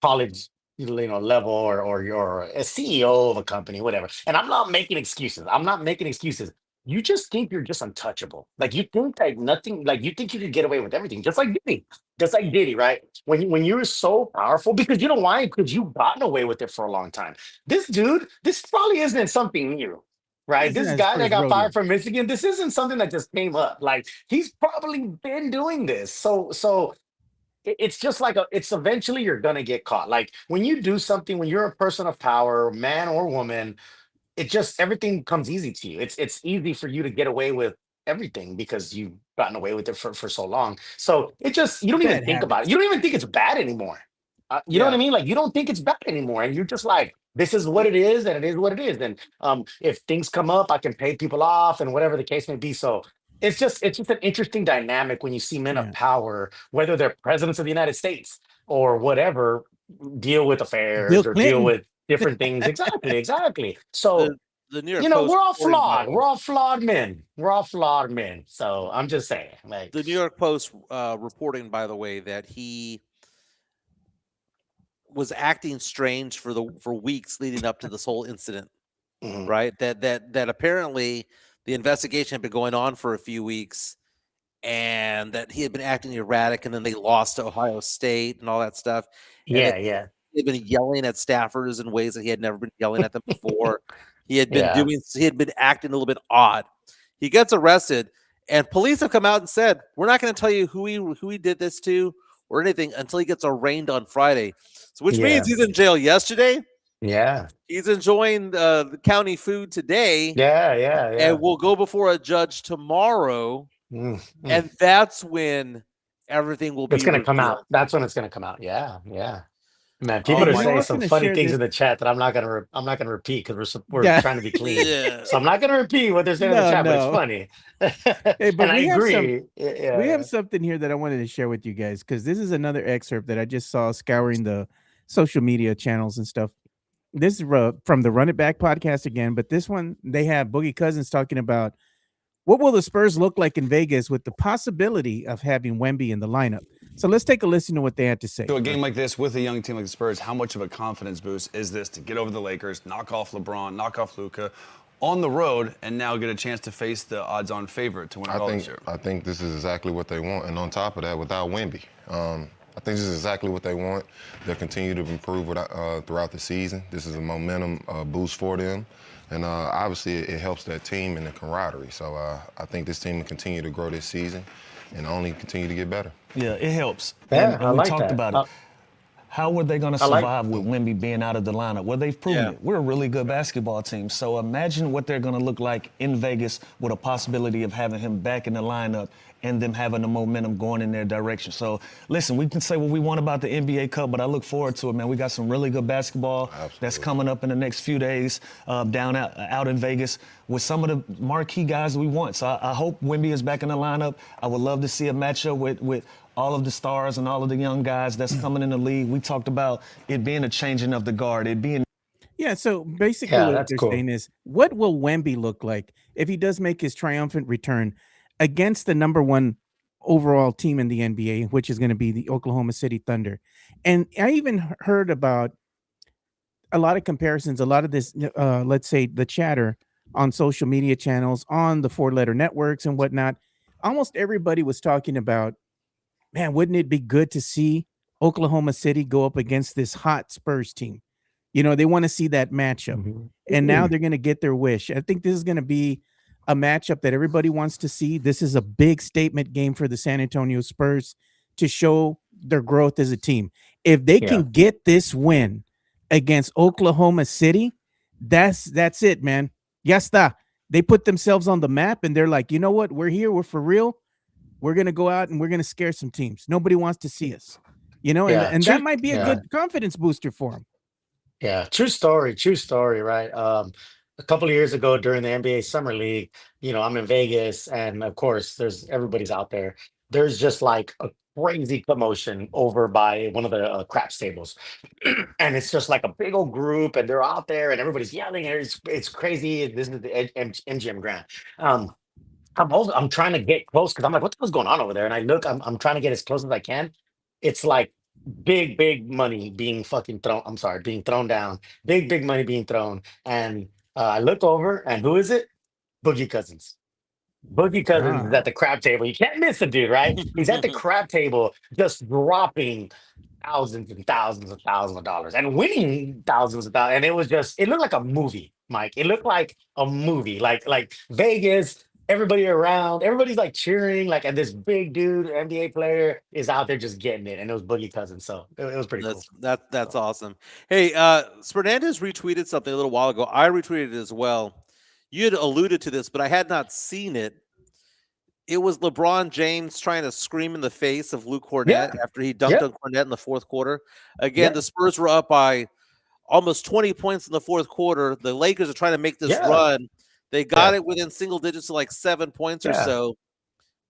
college, level, or you're a CEO of a company, whatever. And I'm not making excuses. I'm not making excuses. You just think you're just untouchable. Like you think like nothing. Like you think you can get away with everything, just like Diddy. Just like Diddy, right? When you're so powerful, because you know why? Because you've gotten away with it for a long time. This dude, this probably isn't something new, right? this is This his guy that first got rodeo. fired from Michigan, this isn't something that just came up. Like he's probably been doing this. So it's just like it's eventually you're gonna get caught. Like when you do something, when you're a person of power, man or woman, it just everything comes easy to you. It's easy for you to get away with everything because you've gotten away with it for so long. So it just you don't even Bad think about it. habits. You don't even think it's bad anymore. You know what Yeah. I mean? Like you don't think it's bad anymore, and you're just like, this is what it is, and it is what it is. And if things come up, I can pay people off, and whatever the case may be. So it's just an interesting dynamic when you see men of Yeah. power, whether they're presidents of the United States or whatever, deal with affairs Bill or deal Clinton. with different things. Exactly, exactly. So The the New York Post we're all reporting, by flawed. the way. We're all flawed men. We're all flawed men. So I'm just saying, like, The New York Post reporting, by the way, that he was acting strange for weeks leading up to this whole incident. mhm. Right? That apparently the investigation had been going on for a few weeks, and that he had been acting erratic, and then they lost to Ohio State and all that stuff, and that Yeah, he had been yelling at staffers in ways that he had never been yelling at them before. yeah. He had been acting a little bit odd. He gets arrested, and police have come out and said, "We're not going to tell you who he did this to or anything until he gets arraigned on Friday." So, which means Yeah, he's in jail yesterday. yeah, He's enjoying the county food today, yeah, yeah, and yeah. will go before a judge tomorrow, Mm, mm. and that's when everything will It's be gonna come out. revealed. That's when it's gonna come out. Yeah, yeah. Man, Oh people And are you my know, I saying was some going to funny share things this. in the chat that I'm not gonna repeat because we're Yeah. trying to be clean. yeah. So I'm not gonna repeat what they're saying in the No, chat, but it's no. funny. Hey, but And I agree. we Yeah. have something here that I wanted to share with you guys because this is another excerpt that I just saw scouring the social media channels and stuff. This is from the Run It Back podcast again, but this one they have Boogie Cousins talking about what will the Spurs look like in Vegas with the possibility of having Wemby in the lineup. So let's take a listen to what they had to say. So a game like this with a young team like the Spurs, how much of a confidence boost is this to get over the Lakers, knock off LeBron, knock off Luka on the road, and now get a chance to face the odds-on favorite to win it all this year? I think this is exactly what they want, and on top of that, without Wemby, I think this is exactly what they want. They'll continue to improve throughout the season. This is a momentum boost for them, and obviously it helps that team and the camaraderie. So I think this team will continue to grow this season and only continue to get better. Yeah, it helps. Yeah, and I we like talked that. about it. How were they going to I like- survive with Wemby being out of the lineup? Well, they've proven Yeah. it. We're a really good basketball team. So imagine what they're going to look like in Vegas with a possibility of having him back in the lineup and them having the momentum going in their direction. So listen, we can say what we want about the NBA Cup, but I look forward to it, man. We got some really good basketball that's coming up in the next few days down out in Vegas with some of the marquee guys we want. So I hope Wemby is back in the lineup. I would love to see a matchup with all of the stars and all of the young guys that's coming in the league. We talked about it being a changing of the guard, it being Yeah, so basically Yeah, what that's they're cool. saying is, what will Wemby look like if he does make his triumphant return against the number one overall team in the NBA, which is going to be the Oklahoma City Thunder? And I even heard about a lot of comparisons, a lot of this, let's say the chatter on social media channels, on the four-letter networks and whatnot. Almost everybody was talking about, man, wouldn't it be good to see Oklahoma City go up against this hot Spurs team? You know, they want to see that matchup. Mhm. And now they're going to get their wish. I think this is going to be a matchup that everybody wants to see. This is a big statement game for the San Antonio Spurs to show their growth as a team. If they Yeah. can get this win against Oklahoma City, that's it, man. Ya está. They put themselves on the map and they're like, you know what? We're here. We're for real. We're going to go out and we're going to scare some teams. Nobody wants to see us. You know, Yeah, and true- that might be a yeah. good confidence booster for them. Yeah, true story, right? A couple of years ago during the NBA Summer League, you know, I'm in Vegas, and of course, everybody's out there. There's just like a crazy commotion over by one of the craps tables, and it's just like a big old group, and they're out there, and everybody's yelling, and it's crazy. This is the MGM Grand. I'm trying to get close because I'm like, what the hell's going on over there? And I look, I'm trying to get as close as I can. It's like big money being fucking thrown. I'm sorry, being thrown down. Big money being thrown. And I look over, and who is it? Boogie Cousins. Boogie Cousins is at the crab table. You can't miss the dude, right? He's at the crab table just dropping thousands and thousands of dollars and winning thousands of dollars. And it looked like a movie, Mike. It looked like a movie. Like Vegas, everybody around, everybody's like cheering, like, and this big dude, NBA player, is out there just getting it. And it was Boogie Cousins. So it was pretty cool. That's awesome. Hey, Fernandez retweeted something a little while ago. I retweeted it as well. You had alluded to this, but I had not seen it. It was LeBron James trying to scream in the face of Luke Cornett after he dunked on Cornett in the fourth quarter. Again, the Spurs were up by almost 20 points in the fourth quarter. The Lakers are trying to make this run. They got it within single digits to like 7 points or so.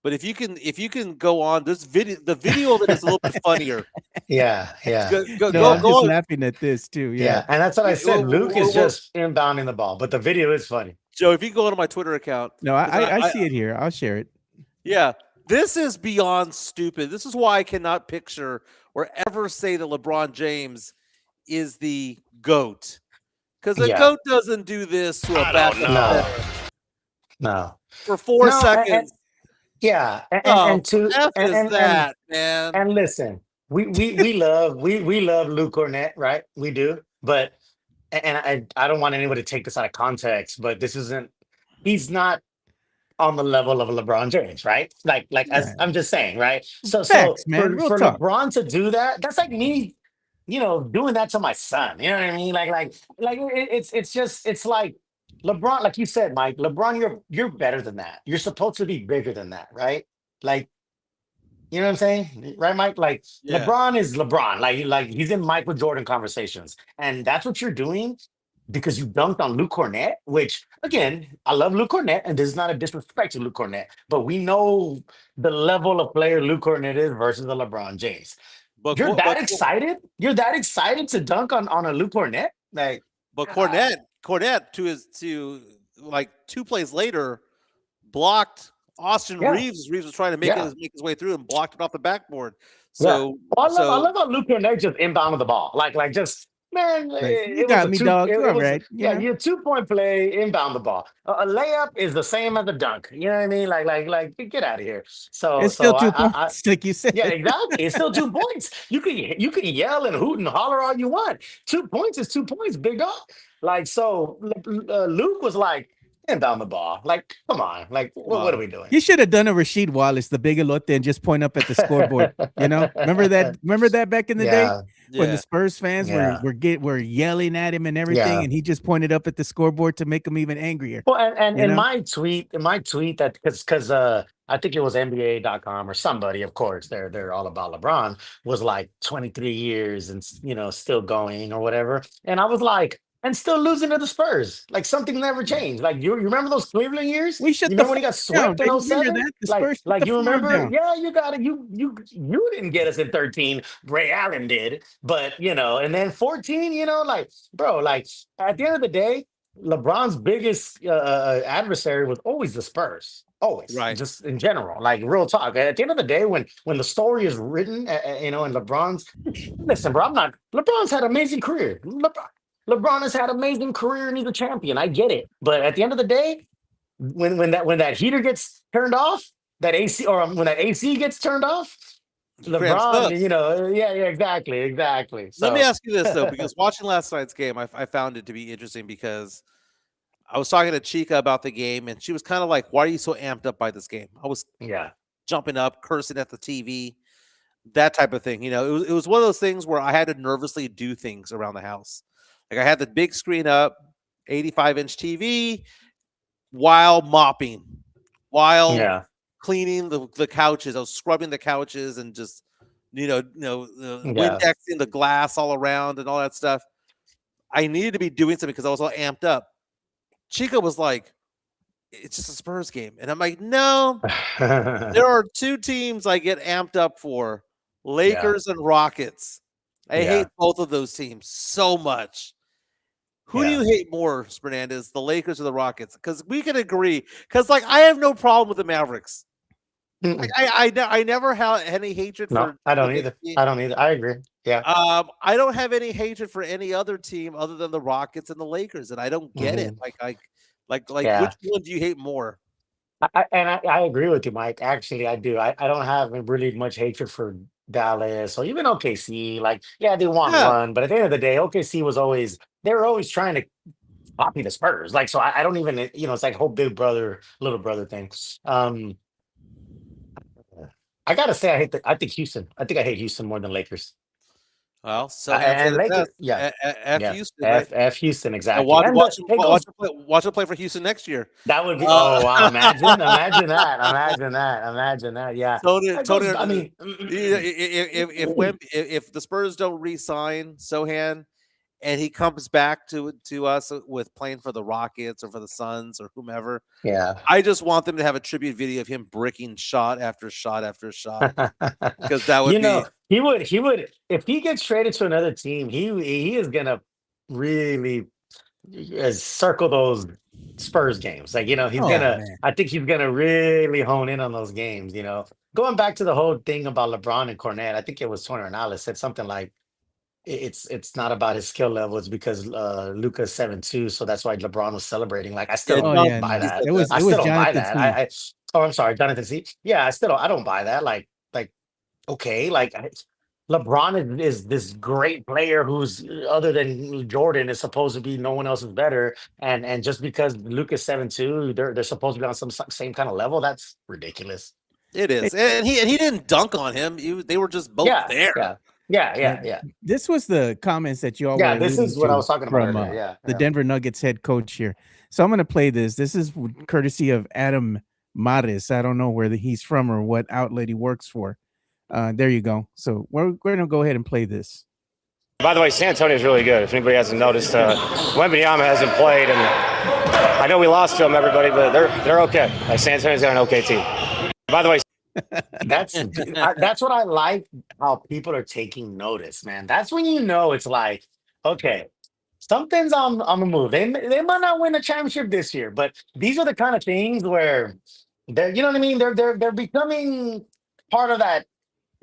But if you can go on this video, the video of it is a little bit funnier. Yeah. I'm just laughing at this too. Yeah. And that's what I said. Luke is just inbounding the ball, but the video is funny. Joe, if you go to my Twitter account. No, I see it here. I'll share it. Yeah, this is beyond stupid. This is why I cannot picture or ever say that LeBron James is the GOAT. Because the GOAT doesn't do this to a backup. No. For 4 seconds. And that, man. And listen, we love Luke Cornett, right? We do, but I don't want anybody to take this out of context, but he's not on the level of LeBron James, right? As I'm just saying, right? Facts, man. For Real talk. LeBron to do that, that's like me, doing that to my son. You know what I mean? It's like LeBron, like you said, Mike. LeBron, you're better than that. You're supposed to be bigger than that, right? Like You know what I'm saying? Right, Mike? Like Yeah. LeBron is LeBron. Like he's in Michael Jordan conversations. And that's what you're doing because you dunked on Luke Cornett, which again, I love Luke Cornett, and this is not a disrespect to Luke Cornett, but we know the level of player Luke Cornett is versus the LeBron James. But You're Cor- that but excited? You're that excited to dunk on a Luke Cornett? Like, but God. Cornette to like 2 plays later blocked Austin Yeah, Reeves. Reeves was trying to yeah. make his way through and blocked it off the backboard. Yeah. So Well, I so love how Luke Cornett just inbounded the ball. Like just man, Like, you it was got a me, two. dog. You It all was right? You yeah, know, your 2 point play, inbound the ball. A layup is the same as a dunk. You know what I mean? Like get out of here. So it's still so two I points, like you said. yeah, exactly. It's still 2 points. You can yell and hoot and holler all you want. 2 points is 2 points, big dog. Like so, Luke was like inbound the ball. Like come on, like come what are on. we doing? You should have done a Rasheed Wallace, the big elote, and just point up at the scoreboard. You know, remember that? Remember that back in the day Yeah, when the Yeah. Spurs fans yeah, were yelling at him and everything, yeah. and he just pointed up at the scoreboard to make him even angrier. Well, and You in know, my tweet that because I think it was NBA.com or somebody, of course, they're all about LeBron, was like 23 years and still going or whatever. And I was like, and still losing to the Spurs. Like something never changed. Like you remember those Cleveland years? we You shut the remember when he farm got down. swept They in remember '07? that the Like Spurs shut like the you farm remember, down. yeah, you got it. You didn't get us in 13. Ray Allen did, but and then 14, like bro, like at the end of the day. LeBron's biggest adversary was always the Spurs. Always, Right. just in general, like real talk. At the end of the day, when the story is written, and LeBron's listen, bro, I'm not. LeBron's had an amazing career. LeBron has had an amazing career and he's a champion. I get it, but at the end of the day, when that heater gets turned off, that AC or when that AC gets turned off, He cramps up. LeBron, yeah, exactly. Let me So, ask you this though, because watching last night's game, I found it to be interesting because I was talking to Chica about the game, and she was kind of like, "Why are you so amped up by this game?" I was yeah, jumping up, cursing at the TV, that type of thing. It was one of those things where I had to nervously do things around the house. Like I had the big screen up, 85-inch TV, while mopping, while yeah, cleaning the couches. I was scrubbing the couches and just yeah. Windexing the glass all around and all that stuff. I needed to be doing something because I was all amped up. Chica was like, "It's just a Spurs game," and I'm like, "No, there are 2 teams I get amped up for: Yeah, Lakers and Rockets. I hate yeah, both of those teams so much." Who do yeah. you hate more, Fernandez, the Lakers or the Rockets? Because we can agree. Because like I have no problem with the Mavericks. Like Mm-mm. I never had any hatred No, for I don't any either. team. I don't either. I agree. Yeah. I don't have any hatred for any other team other than the Rockets and the Lakers, and I don't get it. Hmm. Like Yeah. which one do you hate more? I agree with you, Mike. Actually, I do. I don't have really much hatred for Dallas or even OKC. Like, yeah, they won Yeah, one, but at the end of the day, OKC was always they were always trying to copy the Spurs. Like, so I don't even it's like whole big brother, little brother thing. Um, I gotta say, I think Houston. I think I hate Houston more than Lakers. well, Sohan said And it Lakers, best. yeah, F yeah. Houston, right? F Houston And exactly. watch And watch him it watch goes him play for Houston next year. That would be Uh, oh wow, imagine that. Yeah. Tony That Tony, goes I mean if the Spurs don't re-sign Sohan and he comes back to us with playing for the Rockets or for the Suns or whomever, yeah. I just want them to have a tribute video of him bricking shot after shot after shot because that would You be know, he would if he gets traded to another team, he is gonna really circle those Spurs games. Like, he's Oh gonna man, I think he's gonna really hone in on those games. Going back to the whole thing about LeBron and Cornette, I think it was Tony Ronaldo said something like it's not about his skill level. It's because Luca's 7'2", so that's why LeBron was celebrating. Like I still yeah. don't oh John yeah, buy no, he that. said it that. was I it still was don't buy Jonathan that. C. Oh, I'm sorry, Jonathan C. Yeah, I don't buy that. Like okay, like LeBron is this great player who's other than Jordan is supposed to be no one else is better, and just because Luca's 7'2", they're supposed to be on some same kind of level. That's ridiculous. It is, and he didn't dunk on him. They were just both Yeah, there. yeah, yeah, Yeah, yeah, yeah. this was the comments that you all were Yeah, this alluding is what I to was talking about from earlier. Yeah, the yeah. Denver Nuggets head coach here. So I'm going to play this. This is courtesy of Adam Mares. I don't know where he's from or what outlet he works for. There you go. So we're going to go ahead and play this. By the way, San Antonio is really good. If anybody hasn't noticed, Wembanyama hasn't played, and I know we lost to them, everybody, but they're okay. San Antonio's got an okay team. By the way, that's what I like, how people are taking notice, man. That's when you know it's like, okay, something's on the move. They might not win a championship this year, but these are the kind of things where they're, you know what I mean? They're becoming part of that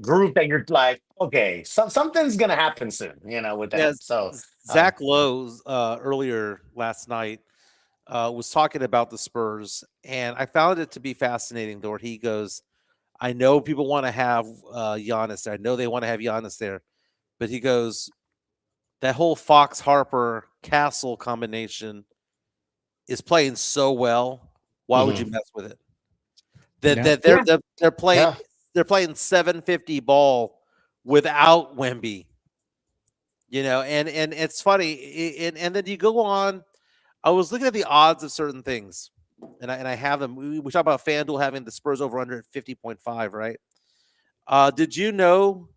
group that you're like, okay, something's gonna happen soon, with them. Yes, So Zach Lowe earlier last night was talking about the Spurs, and I found it to be fascinating. Where he goes, "I know people want to have Giannis there. I know they want to have Giannis there, but he goes, that whole Fox Harper Castle combination is playing so well. Why would you mess with it? They're playing they're playing 750 ball without Wemby, and it's funny. And then you go on. I was looking at the odds of certain things, and I have them. We talk about FanDuel having the Spurs over under at 50.5, right? Did you know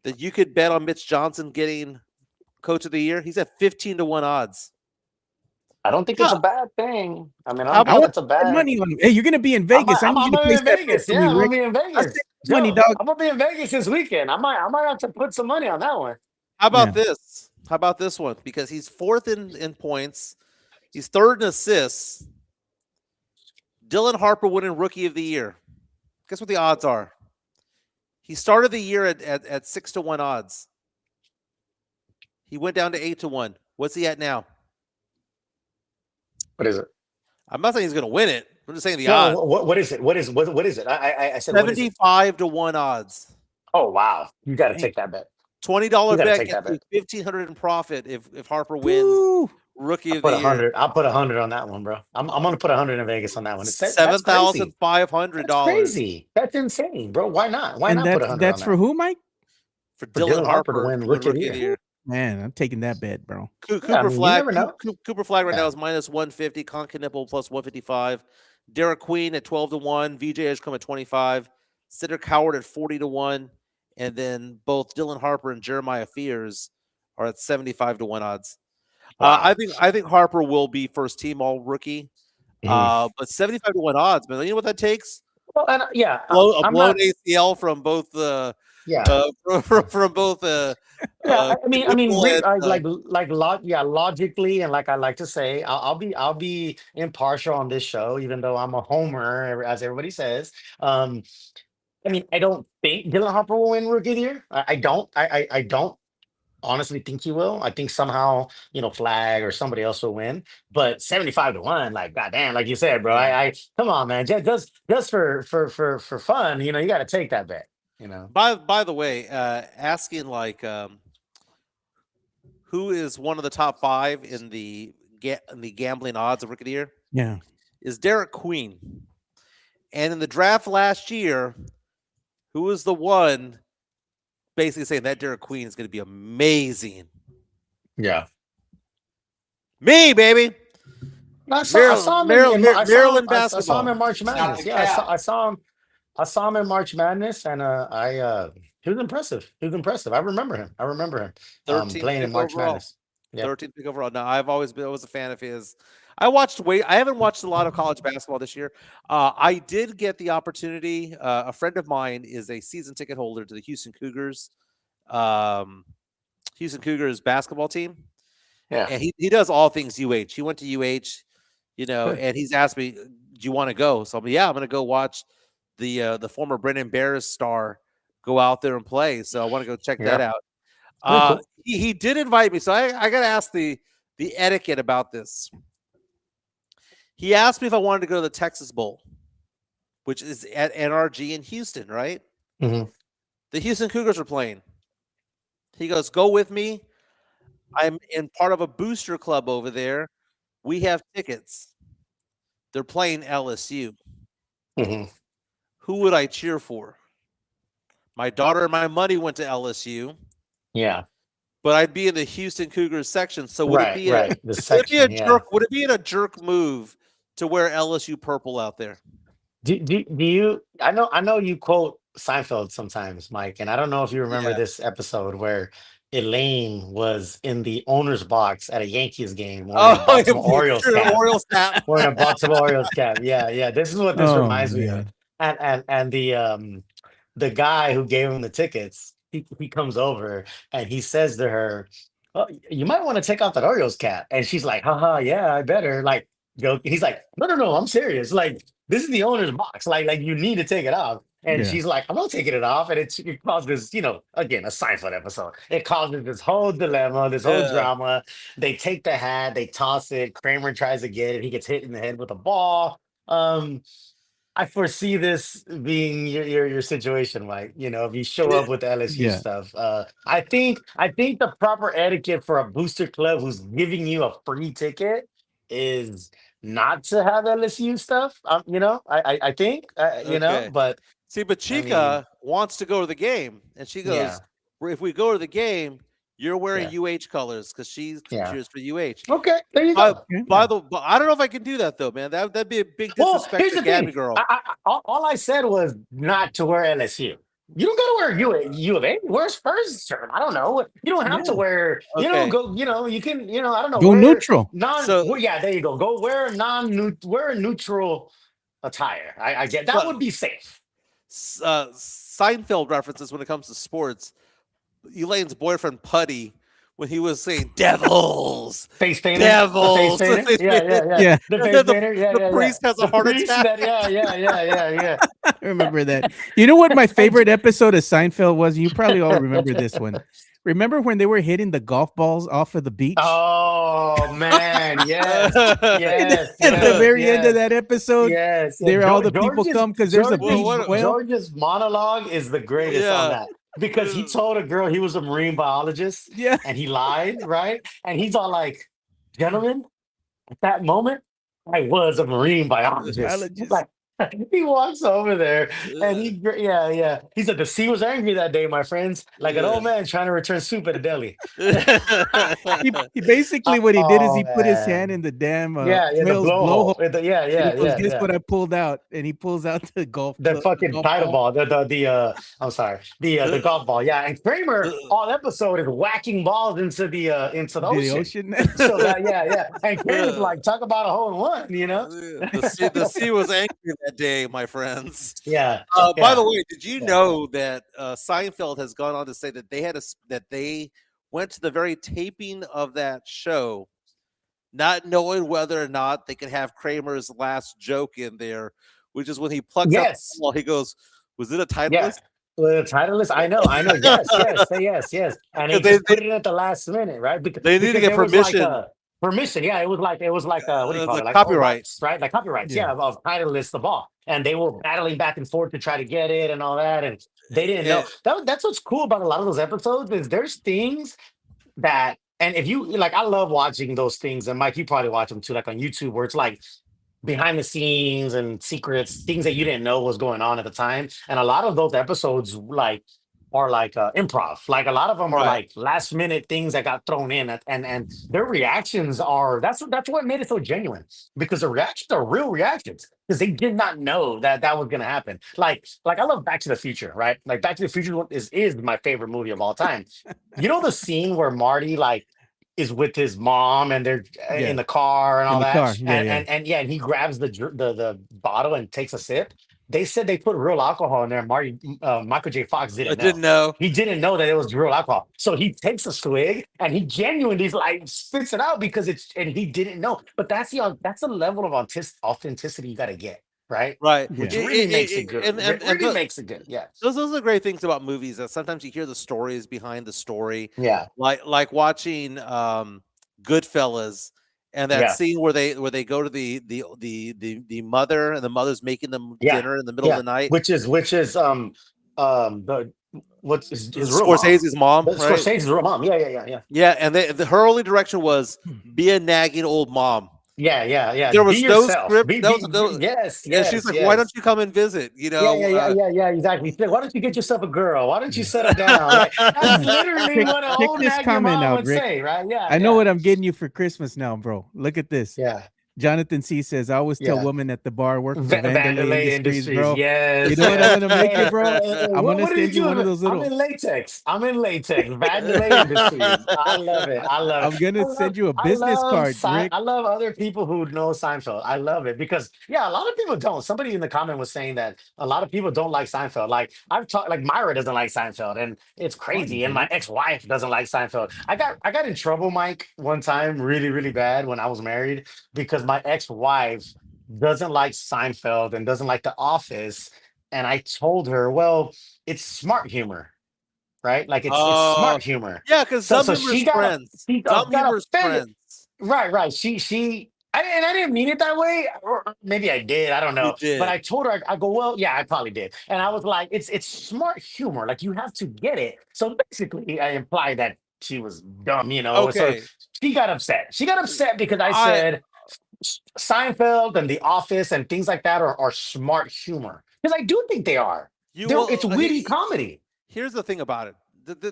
that you could bet on Mitch Johnson getting Coach of the Year? He's at 15-1 odds. I don't think it's a bad thing. I mean, I How don't think about it's a bad money on him? Hey, you're going to be in Vegas. I need you to place in that Vegas. bet for Yeah, me, I'm Rick. gonna be in I Vegas. said money, dog. I'm gonna be in Vegas this weekend. I might have to put some money on that one. How about this? How about this one? Because he's fourth in points. He's third in assists. Dylan Harper winning Rookie of the Year. Guess what the odds are? He started the year at 6-1 odds. He went down to 8-1. What's he at now? What is it? I'm not saying he's going to win it. I'm just saying the odds. What is it? What is it? I said 75-1 odds. Oh wow! You got to take that bet. $20 bet gets you $1,500 in profit if Harper wins Rookie of the Year. I'll put 100 on that one, bro. I'm going to put 100 in Vegas on that one. $7,500. That's crazy. That's insane, bro. Why not? Why And not put 100? that's for who, Mike? For Dylan Harper to win Rookie of the Year. Man, I'm taking that bet, bro. Cooper Flag right now is minus 150. Con Knipple plus 155. Derek Queen at 12-1. VJ Edgecombe at 25. Cedric Howard at 40-1. And then both Dylan Harper and Jeremiah Fears are at 75-1 odds. Wow. I think Harper will be first team all rookie. But 75-1 odds, man. You know what that takes? Well, and a blown ACL from both from both logically, and like I like to say, I'll be impartial on this show, even though I'm a homer, as everybody says. I mean, I don't think Dylan Harper will win Rookie of the Year. I don't honestly think he will. I think somehow, Flag or somebody else will win. But 75-1, like goddamn, like you said, bro. I come on, man. Just for fun, you got to take that bet. By the way, asking like who is one of the top 5 in the gambling odds of Rookie of the Year? Yeah, is Derek Queen. And in the draft last year, who was the one basically saying that Derek Queen is going to be amazing? Yeah. Me, baby. I saw him in Maryland basketball. I saw him in March Madness. Yeah, I saw him in March Madness, and he was impressive. I remember him. 13th playing in March overall. Madness. Yeah. 13th pick overall. No, I was a fan of his. I haven't watched a lot of college basketball this year. I did get the opportunity. A friend of mine is a season ticket holder to the Houston Cougars basketball team. Yeah. And he does all things UH. He went to UH, and he's asked me, do you want to go? So I'm going to go watch the former Brendan Bears star go out there and play. So I want to go check that out. Cool. He did invite me. So I got to ask the etiquette about this. He asked me if I wanted to go to the Texas Bowl, which is at NRG in Houston, right? Mm-hmm. The Houston Cougars are playing. He goes, go with me. I'm in part of a booster club over there. We have tickets. They're playing LSU. Mm-hmm. Who would I cheer for? My daughter and my money went to LSU. Yeah. But I'd be in the Houston Cougars section. So would it be would it be a jerk move to wear LSU purple out there? Do you? I know you quote Seinfeld sometimes, Mike, and I don't know if you remember Yeah. this episode where Elaine was in the owner's box at a Yankees game wearing a Oh, Baltimore Orioles sure, cap. Orioles cap. Wearing a Baltimore Orioles cap. Yeah, yeah. This is what this Oh reminds me of. man. And the guy who gave him the tickets, he comes over and he says to her, "Oh, you might want to take off that Orioles cap." And she's like, haha, yeah, I better. Like, go. He's like, no, I'm serious. Like, this is the owner's box. Like you need to take it off. And Yeah. she's like, I'm not taking it off. And it causes, again, a Seinfeld episode. It causes this whole dilemma, this whole Yeah. drama. They take the hat, they toss it. Kramer tries to get it. He gets hit in the head with a ball. I foresee this being your situation, Mike. If you show up with the LSU Yeah. stuff, I think the proper etiquette for a booster club who's giving you a free ticket is not to have LSU stuff. I think, Okay. but See, but I mean, Chica wants to go to the game, and she goes, yeah, "Well, if we go to the game, you're wearing yeah, UH colors because she yeah. cheers for UH." Okay, there you By, go. by the, but I don't know if I can do that though, man. That'd be a big Well, disrespect here's to the Gabby thing. girl. All I said was not to wear LSU. You don't got to wear U of A. Wear a Spurs shirt. I don't know. You don't have to Yeah. wear. Okay. Go. You can. I don't know. Go wear neutral. So- yeah, there you go. Go wear wear a neutral attire. I get that But- would be safe. Seinfeld references when it comes to sports. Elaine's boyfriend Putty, when he was saying "devils," Face painter. devils, The face painter. Yeah. Yeah. The And face then the- painter. Yeah, the yeah, priest yeah. has a heart priest attack. Yeah. I remember that. You know what my favorite episode of Seinfeld was? You probably all remember this one. Remember when they were hitting the golf balls off of the beach? Oh man, yes, yes. At the yes, very end of yes. that episode, Yes, there all the people come because there's a beach whale. George's monologue is the greatest on Yeah. that because he told a girl he was a marine biologist Yeah. and he lied, right? And he's all like, "Gentlemen, at that moment, I was a marine biologist." Biologist. Like, he walks over there and he said the sea was angry that day, my friends, like an old man trying to return soup at a deli. He basically what he did is he Oh, put his man. hand in the damn The whale's blowhole. blowhole. Yeah, And he goes, "Guess what I pulled out?" And he pulls out the golf. The fucking golf title ball, I'm sorry, the golf ball, yeah. And Kramer all episode is whacking balls into the ocean. So that, yeah. And Kramer's like, talk about a hole in one, The sea was angry that day, my friends. Yeah. By the way, did you Yeah. know that Seinfeld has gone on to say that they went to the very taping of that show, not knowing whether or not they could have Kramer's last joke in there, which is when he plucks out Yes. the ball. He goes, "Was it a Titleist?" Yeah. The Titleist, I know. Yes. And they They- just put it at the last minute, right? Because They need to get there was like permission. permission, yeah. It was like what do you call the it? Like copyright. rights, right? Like copyrights, Yeah. of Titleist the ball, and they were battling back and forth to try to get it and all that, and they didn't know. That's what's cool about a lot of those episodes is there's things that, and if you like, I love watching those things, and Mike, you probably watch them too, like on YouTube, where it's like behind the scenes and secrets, things that you didn't know was going on at the time. And a lot of those episodes are like improv. Like a lot of them are like last minute things that got thrown in, and their reactions are that's what made it so genuine, because the reactions are real reactions because they did not know that was going to happen. Like I love Back to the Future, right? Like Back to the Future is my favorite movie of all time. You know the scene where Marty is with his mom and they're in the car and all that, car. Yeah, and he grabs the bottle and takes a sip. They said they put real alcohol in there. Michael J. Fox I didn't know. didn't know. He didn't know that it was real alcohol. So he takes a swig and he genuinely like spits it out because and he didn't know. But that's the level of authenticity you got to get, right? Right. Which Yeah. really makes it good. and Really makes it good. Yeah. Those are the great things about movies, that sometimes you hear the stories behind the story. Yeah. Like watching Goodfellas, and that Yeah. scene where they go to the mother, and the mother's making them Yeah. dinner in the middle of the night. Which is the what's his real Scorsese's mom, right? Scorsese's real mom. Yeah. Yeah, and her only direction was be a nagging old mom. Yeah. There was Be no yourself. script. Be- That be- was no- yes. And she's like, "Why don't you come and visit?" Yeah, exactly. She said, why don't you get yourself a girl? Why don't you settle down? Like, that's literally what an old this nagging comment mom out, would Rick. say, right? Yeah. I know what I'm getting you for Christmas now, bro. Look at this. Yeah. Jonathan C says, I always tell Yeah. women at the bar work for Vandalay Vandalay Industries, Industries, bro. yes. You know what yes. I'm gonna make Hey, it, bro? hey, I'm gonna what are you send you one of doing? those I'm little. in latex. I'm in latex. Vandalay Industries. I love it. I love I'm it. gonna send you a I business love card, Rick. I love other people who know Seinfeld. I love it because yeah, a lot of people don't. Somebody in the comment was saying that a lot of people don't like Seinfeld. Like I've talked, like Myra doesn't like Seinfeld, and it's Funny, crazy. And my dude. ex-wife doesn't like Seinfeld. I got in trouble, Mike, one time, really really bad when I was married because my ex-wife doesn't like Seinfeld and doesn't like The Office, and I told her, well, it's smart humor, right? Like it's Oh, smart humor. yeah, because So dumb so humor's friends. she Dumb got humor's offended. friends. Right, right. And I didn't mean it that way, or maybe I did. I don't You know. But did. I told her, I go, well, yeah, I probably did. And I was like, it's smart humor. Like you have to get it. So basically, I implied that she was dumb, you know. So Okay. she got upset. She got upset because I I said Seinfeld and The Office and things like that are smart humor because I do think they are. you They're will. it's witty comedy. Here's the thing about it.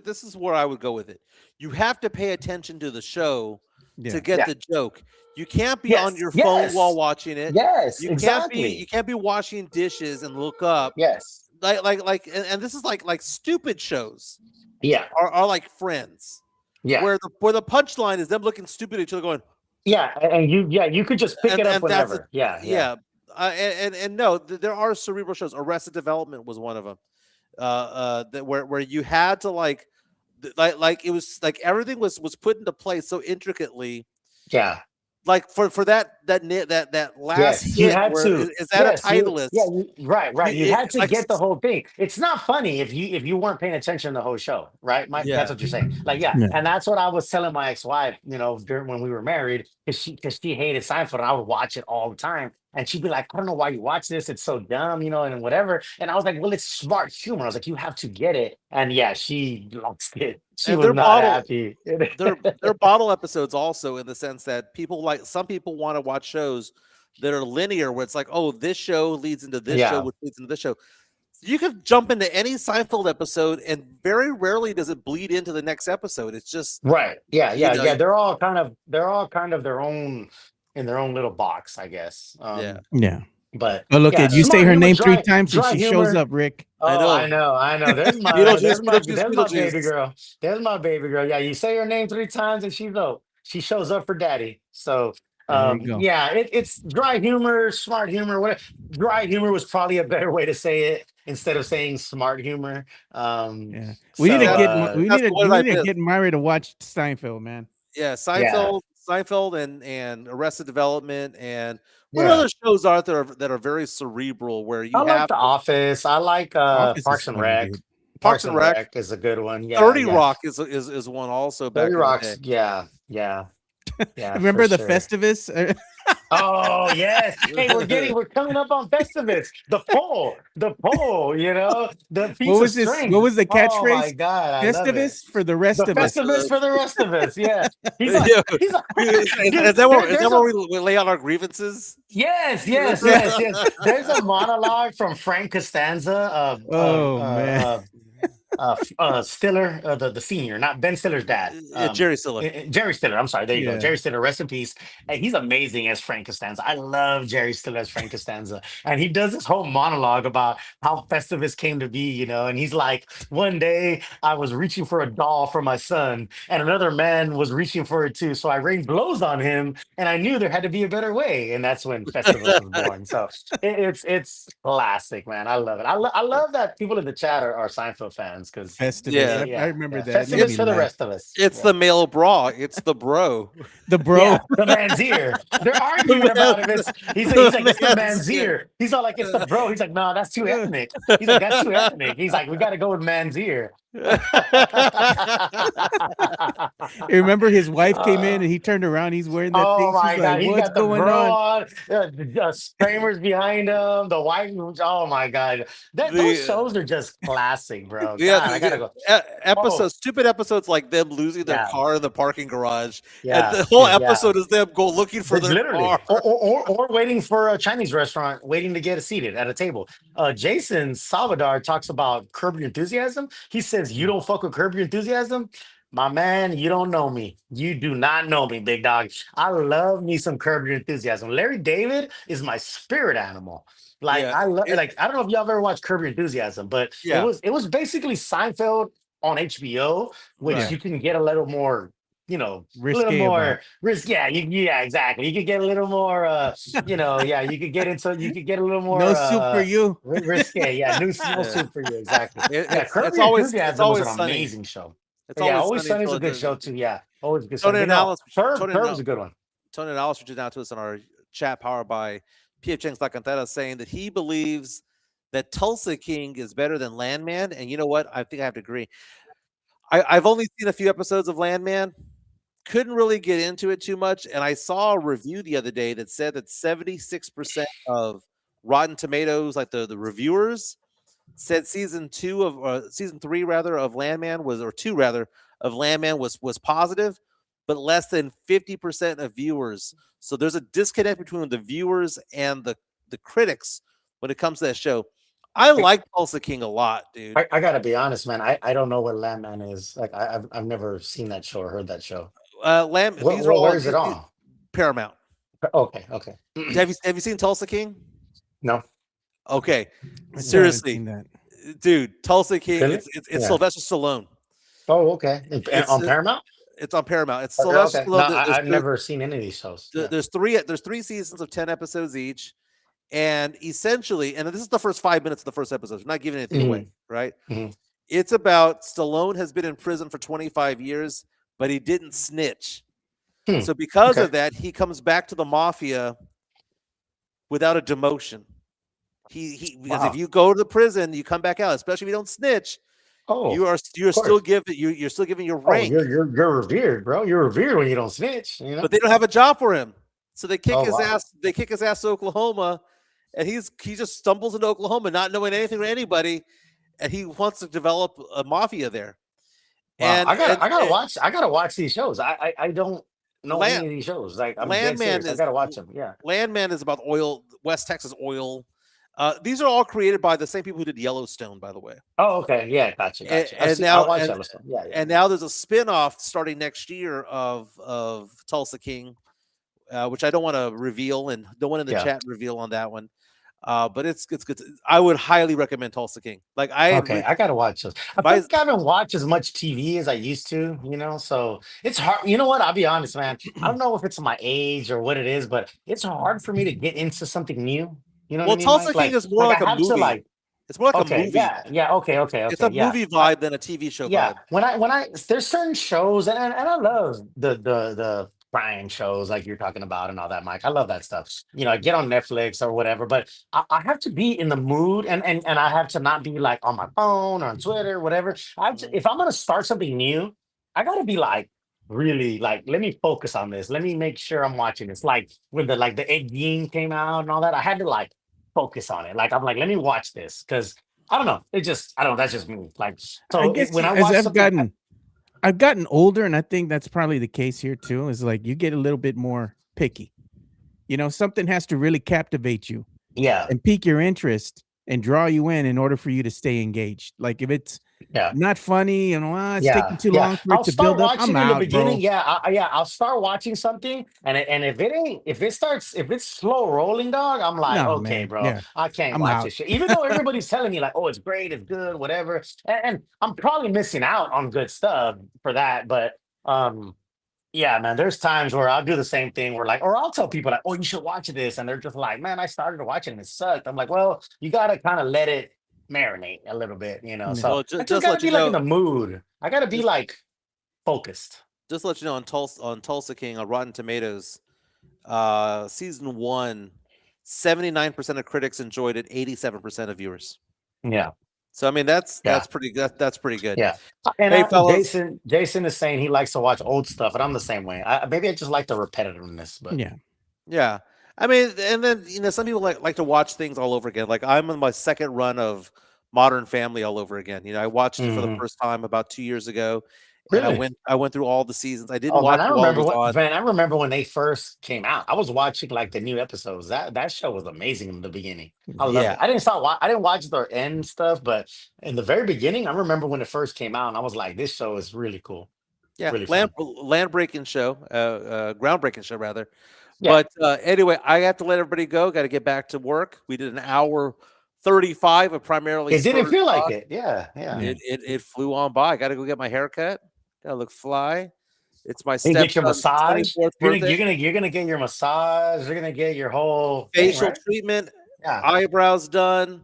This is where I would go with it. You have to pay attention to the show Yeah. to get Yeah. the joke. You can't be on Yes. your phone while Yes. watching it. Yes. You Exactly. can't be washing dishes and look up Yes. and this is like stupid shows Yeah. are like Friends, Yeah. where the punchline is them looking stupid at each other going, Yeah. And you could just pick it up and that's it. whenever. Yeah. Yeah. Yeah. And no, there are cerebral shows. Arrested Development was one of them. That where you had to like it was like everything was put into place so intricately. Yeah. Like for that last Yes, you hit had where to. is that a Yes, Titleist? right, right. You had to Like get the whole thing. It's not funny if you weren't paying attention to the whole show, right? Mike, that's yeah. what you're saying. Like, yeah, Yeah. and that's what I was telling my ex-wife, you know, during when we were married, because she hated Seinfeld, and I would watch it all the time, and she'd be like, "I don't know why you watch this. It's so dumb, you know, and whatever." And I was like, "Well, it's smart humor." I was like, "You have to get it." And yeah, she lost it. She And was their not bottle happy. their bottle episodes also in the sense that some people want to watch shows that are linear where it's like, oh, this show leads into this show, Yeah. which leads into this show. You can jump into any Seinfeld episode, and very rarely does it bleed into the next episode. It's just Right. Yeah, you yeah, know, yeah. They're all kind of their own in their own little box, I guess. yeah. Yeah. But Oh, look yeah, at you say smart her humor, name 3 dry, times and dry she shows humor. up, Rick. I Oh, know. I know. Beetlejuice, Beetlejuice, There's my baby Beetlejuice. girl. There's my baby girl. Yeah, you say her name 3 times and she shows up for daddy. So There you go. yeah, it's dry humor, smart humor. Whatever. Dry humor was probably a better way to say it instead of saying smart humor. Yeah. We need to So get we That's need the word we I need to missed. get Myra to watch Steinfeld, man. Yeah, yeah, Seinfeld and Arrested Development and what yeah. other shows are there that are very cerebral where you I like have The Office. I like Office is Parks and funny, Rec. dude. Parks and Rec. Is a good one. Yeah, 30 yeah. Rock is one also back 30 in the Rocks. day. Yeah, yeah, yeah, for Remember the sure. Festivus? Oh yes. Hey, we're coming up on Festivus. The pole, you know, the piece What of was this? string. What was the Oh my catchphrase? God, I love it. Festivus for the rest The of us. Festivus for the rest of us. Yeah. He's like, Yeah. he's like, Is dude, that there's where a we lay out our grievances? yes, yes, yes, yes. There's a monologue from Frank Costanza Oh man. Stiller, the senior, not Ben Stiller's dad. Jerry Stiller. Jerry Stiller. I'm sorry. There you go. Yeah. Jerry Stiller. Rest in peace. And he's amazing as Frank Costanza. I love Jerry Stiller as Frank Costanza. And he does this whole monologue about how Festivus came to be, you know. And he's like, one day I was reaching for a doll for my son, and another man was reaching for it too. So I rained blows on him, and I knew there had to be a better way. And that's when Festivus was born. So it's classic, man. I love it. I love that people in the chat are Seinfeld fans because Festivus. Yeah. I remember that. It made Festivus me for the laugh. rest of us. It's Yeah. the male bra. It's the bro. The bro. Yeah, the man's ear. They're arguing about it. He's like, it's the man's ear. He's all like, it's the bro. He's like, no, that's too ethnic. He's like, that's too ethnic. He's like, we got to go with man's ear. Remember his wife came in and he turned around. He's wearing that Oh thing. my She's God, like, he's what's got the going bro on? on, the Kramer's behind him, the wife. Oh my God, those The shows are just classic, bro. yeah, God, I gotta go. episodes, stupid episodes like them losing their Yeah. car in the parking garage, Yeah, and the whole yeah. episode is them go looking for their Literally, car. or waiting for a Chinese restaurant, waiting to get seated at a table. Jason Salvador talks about Curb Your Enthusiasm. He says, "You don't fuck with Curb Your Enthusiasm." My man, you don't know me. You do not know me, big dog. I love me some Curb Your Enthusiasm. Larry David is my spirit animal. Like Yeah, I love, it, like I don't know if y'all ever watched Curb Your Enthusiasm, but yeah, it was basically Seinfeld on HBO, which right. Yeah, you can get a little more, a little risque about. more risk. Yeah, yeah, exactly. You could get a little more, yeah, you could get a little No more soup for you. risque. Yeah, no Yeah. soup for you, exactly. It, Yeah, it's Curb it's Your always it's Enthusiasm was an always sunny. amazing show. It's Yeah, always Always sunny in Sunny is a good Philadelphia. show too. Yeah, always a good show. Tony But no, Analysis, Curb, Tony, Curb is a good one. Tony Analysis reached out to us in our chat powered by PF Chang's La Cantera, saying that he believes that Tulsa King is better than Landman. And you know what? I think I have to agree. I've only seen a few episodes of Landman. Couldn't really get into it too much. And I saw a review the other day that said that 76% of Rotten Tomatoes, like the reviewers, said season three rather of Landman was, or two rather, of Landman was positive, but less than 50% of viewers. So there's a disconnect between the viewers and the critics when it comes to that show. I like Tulsa King a lot, dude. I gotta be honest, man. I don't know what Landman is. Like I've never seen that show or heard that show. These are Where all is it on? Paramount. Okay, okay. Have you seen Tulsa King? No, Okay, I still haven't seriously, seen that. dude, Tulsa King. really? It's Yeah. Sylvester Stallone. Oh, okay. And It's on Paramount? it's on Paramount. It's Okay, Sylvester okay. No, Stallone. I've never seen any of these shows. Yeah. There's three seasons of 10 episodes each, and essentially, and this is the first 5 minutes of the first episode. I'm not giving anything away, Mhm, right? mhm. It's about Stallone has been in prison for 25 years, but he didn't snitch. Hmm. So because Okay. of that, he comes back to the mafia without a demotion. Because if Wow. you go to the prison, you come back out, especially if you don't snitch, Oh, you're of still course. you're still giving your Oh, rank. you're revered, bro. You're revered when you don't snitch. You know. But they don't have a job for him. So they kick Oh, his wow. ass. They kick his ass to Oklahoma, and he just stumbles into Oklahoma, not knowing anything or anybody, and he wants to develop a mafia there. Wow. And I gotta watch these shows. I don't know Land, any of these shows. Like I'm dead Landman serious. I is gotta watch them. Yeah. Landman is about oil, West Texas oil. These are all created by the same people who did Yellowstone, by the way. Oh, okay. Yeah, gotcha, And, gotcha. and I now watch Yellowstone. Yeah, yeah. and now there's a spin-off starting next year of Tulsa King, which I don't want to reveal, and no one in the Yeah. chat reveal on that one. But it's good. I would highly recommend Tulsa King. Like Okay, I gotta watch those. I my think I haven't watched as much TV as I used to, so it's hard. You know what? I'll be honest, man. I don't know if it's my age or what it is, but it's hard for me to get into something new. You know what I well, mean, Tulsa Mike? King is more Like like I a have to movie. It's more like a okay, movie. yeah, okay, It's a yeah. movie vibe than a TV show Yeah, vibe. when I there's certain shows and I love the crime shows like you're talking about and all that, Mike. I love that stuff. I get on Netflix or whatever, but I have to be in the mood and I have to not be like on my phone or on Twitter, whatever. If I'm gonna start something new, I gotta be like really like let me focus on this. Let me make sure I'm watching this. Like when the Ed Gein came out and all that, I had to like focus on it. Like I'm like, let me watch this because I don't know. I don't know. That's just me. Like, I so guess when I as watch something, I've gotten older, and I think that's probably the case here too. Is like you get a little bit more picky. Something has to really captivate you yeah, and pique your interest and draw you in order for you to stay engaged. Like if it's yeah, not funny, it's yeah, taking too yeah. long for it I'll to start build up, I'm watching in the out, beginning. bro. Yeah, I'll start watching something, and if it's slow rolling, dog, I'm like, No, okay, man. bro, Yeah, I can't I'm watch out. this shit. Even though everybody's telling me like, oh, it's great, it's good, whatever, and I'm probably missing out on good stuff for that, but yeah, man. There's times where I'll do the same thing where like, or I'll tell people like, oh, you should watch this. And they're just like, man, I started watching and it sucked. I'm like, well, you gotta kind of let it marinate a little bit, Yeah. So Well, I just just gotta let you be like in know, the mood. I gotta be just like focused. just let you know on Tulsa King on Rotten Tomatoes, season one, 79% of critics enjoyed it, 87% of viewers. Yeah. So I mean that's Yeah. pretty good. That's pretty good. Yeah. And Hey fellas, Jason is saying he likes to watch old stuff, and I'm the same way. Maybe I just like the repetitiveness, but Yeah. yeah. I mean, and then some people like to watch things all over again. Like I'm in my second run of Modern Family all over again. I watched it for the Mhm. first time about 2 years ago, and I Really? went through all the seasons. I didn't Oh man, watch it while it was on. I remember when they first came out. I was watching like the new episodes. That show was amazing in the beginning. I loved it. Yeah, I didn't watch the end stuff, but in the very beginning, I remember when it first came out, and I was like, this show is really cool. Yeah, Really land fun. breaking show, groundbreaking show rather. Yeah. But anyway, I have to let everybody go. Got to get back to work. We did an hour 35 of primarily It didn't Spurs feel like talk. it. Yeah, yeah. It flew on by. I got to go get my haircut. Got to look fly. It's my You get your stepson's massage. 24th birthday. You're gonna get your massage. You're gonna get your whole thing, Facial right? treatment, Yeah. eyebrows done.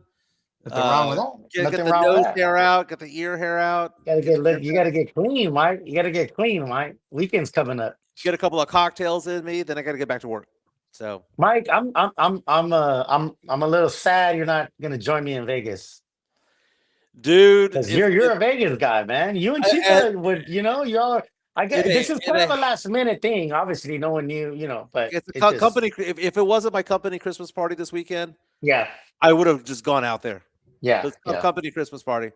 Nothing wrong with that. Get Nothing the wrong with nose that. hair out. Get the ear hair out. You gotta get clean, Mike. You gotta get clean, Mike. Weekend's coming up. Get a couple of cocktails in me. Then I got to get back to work. So, Mike, I'm a little sad you're not gonna join me in Vegas. dude, Because if you're a Vegas guy, man. You and Chica would, y'all. I guess this is kind of a last minute thing. Obviously, no one knew, but it's it a just, company. If it wasn't my company Christmas party this weekend, yeah, I would have just gone out there. yeah, It's a company Christmas party.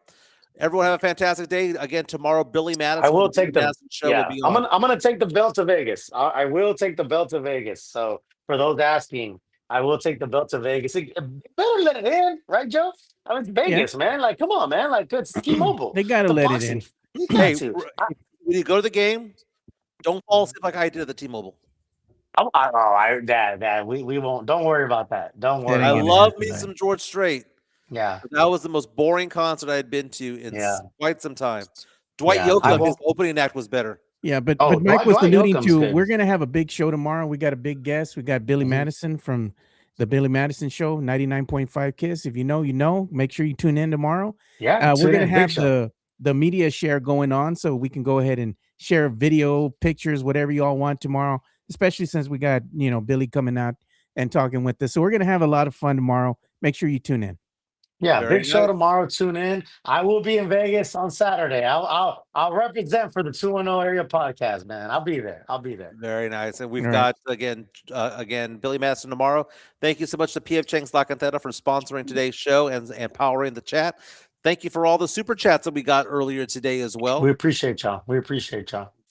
Everyone have a fantastic day. Again, tomorrow, Billy Madison. I will from the take Billy the Madison show will be I'm on. gonna take the belt to Vegas. I will take the belt to Vegas. So for those asking, I will take the belt to Vegas. Better let it in, right, Joe? I mean, it's Vegas, man. Like, come on, man. Like, it's T-Mobile. They gotta The let it boxing. in. You got Hey, to. when you go to the game, don't fall asleep like I did at the T-Mobile. We won't. Don't worry about that. Don't worry. I ain't gonna love happen, me man. some George Strait. Yeah, But that was the most boring concert I had been to in Yeah. quite some time. Dwight Yeah, I Yoakam, his won't- opening act was better. Yeah, but Oh, Mike was Dwight alluding Yoakam's to good. we're gonna have a big show tomorrow. We got a big guest. We got Billy Madison from the Billy Madison Show, 99.5 Kiss. If you know, you know. Make sure you tune in tomorrow. Yeah, We're tune gonna in, big have show. the media share going on, so we can go ahead and share video, pictures, whatever you all want tomorrow. Especially since we got Billy coming out and talking with us. So we're gonna have a lot of fun tomorrow. Make sure you tune in. Yeah, Very big show nice. tomorrow. Tune in. I will be in Vegas on Saturday. I'll represent for the 210 area podcast, man. I'll be there. Very nice. And we've All right. got again Billy Madison tomorrow. Thank you so much to PF Chang's La Cantera for sponsoring today's show and powering the chat. Thank you for all the super chats that we got earlier today as well. We appreciate y'all.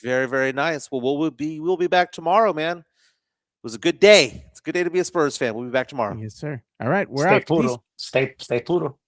Very, very nice. Well, we'll be back tomorrow, man. It was a good day. It's a good day to be a Spurs fan. We'll be back tomorrow. Yes, sir. All right, we're Stay out. Peace. puro. Stay puro.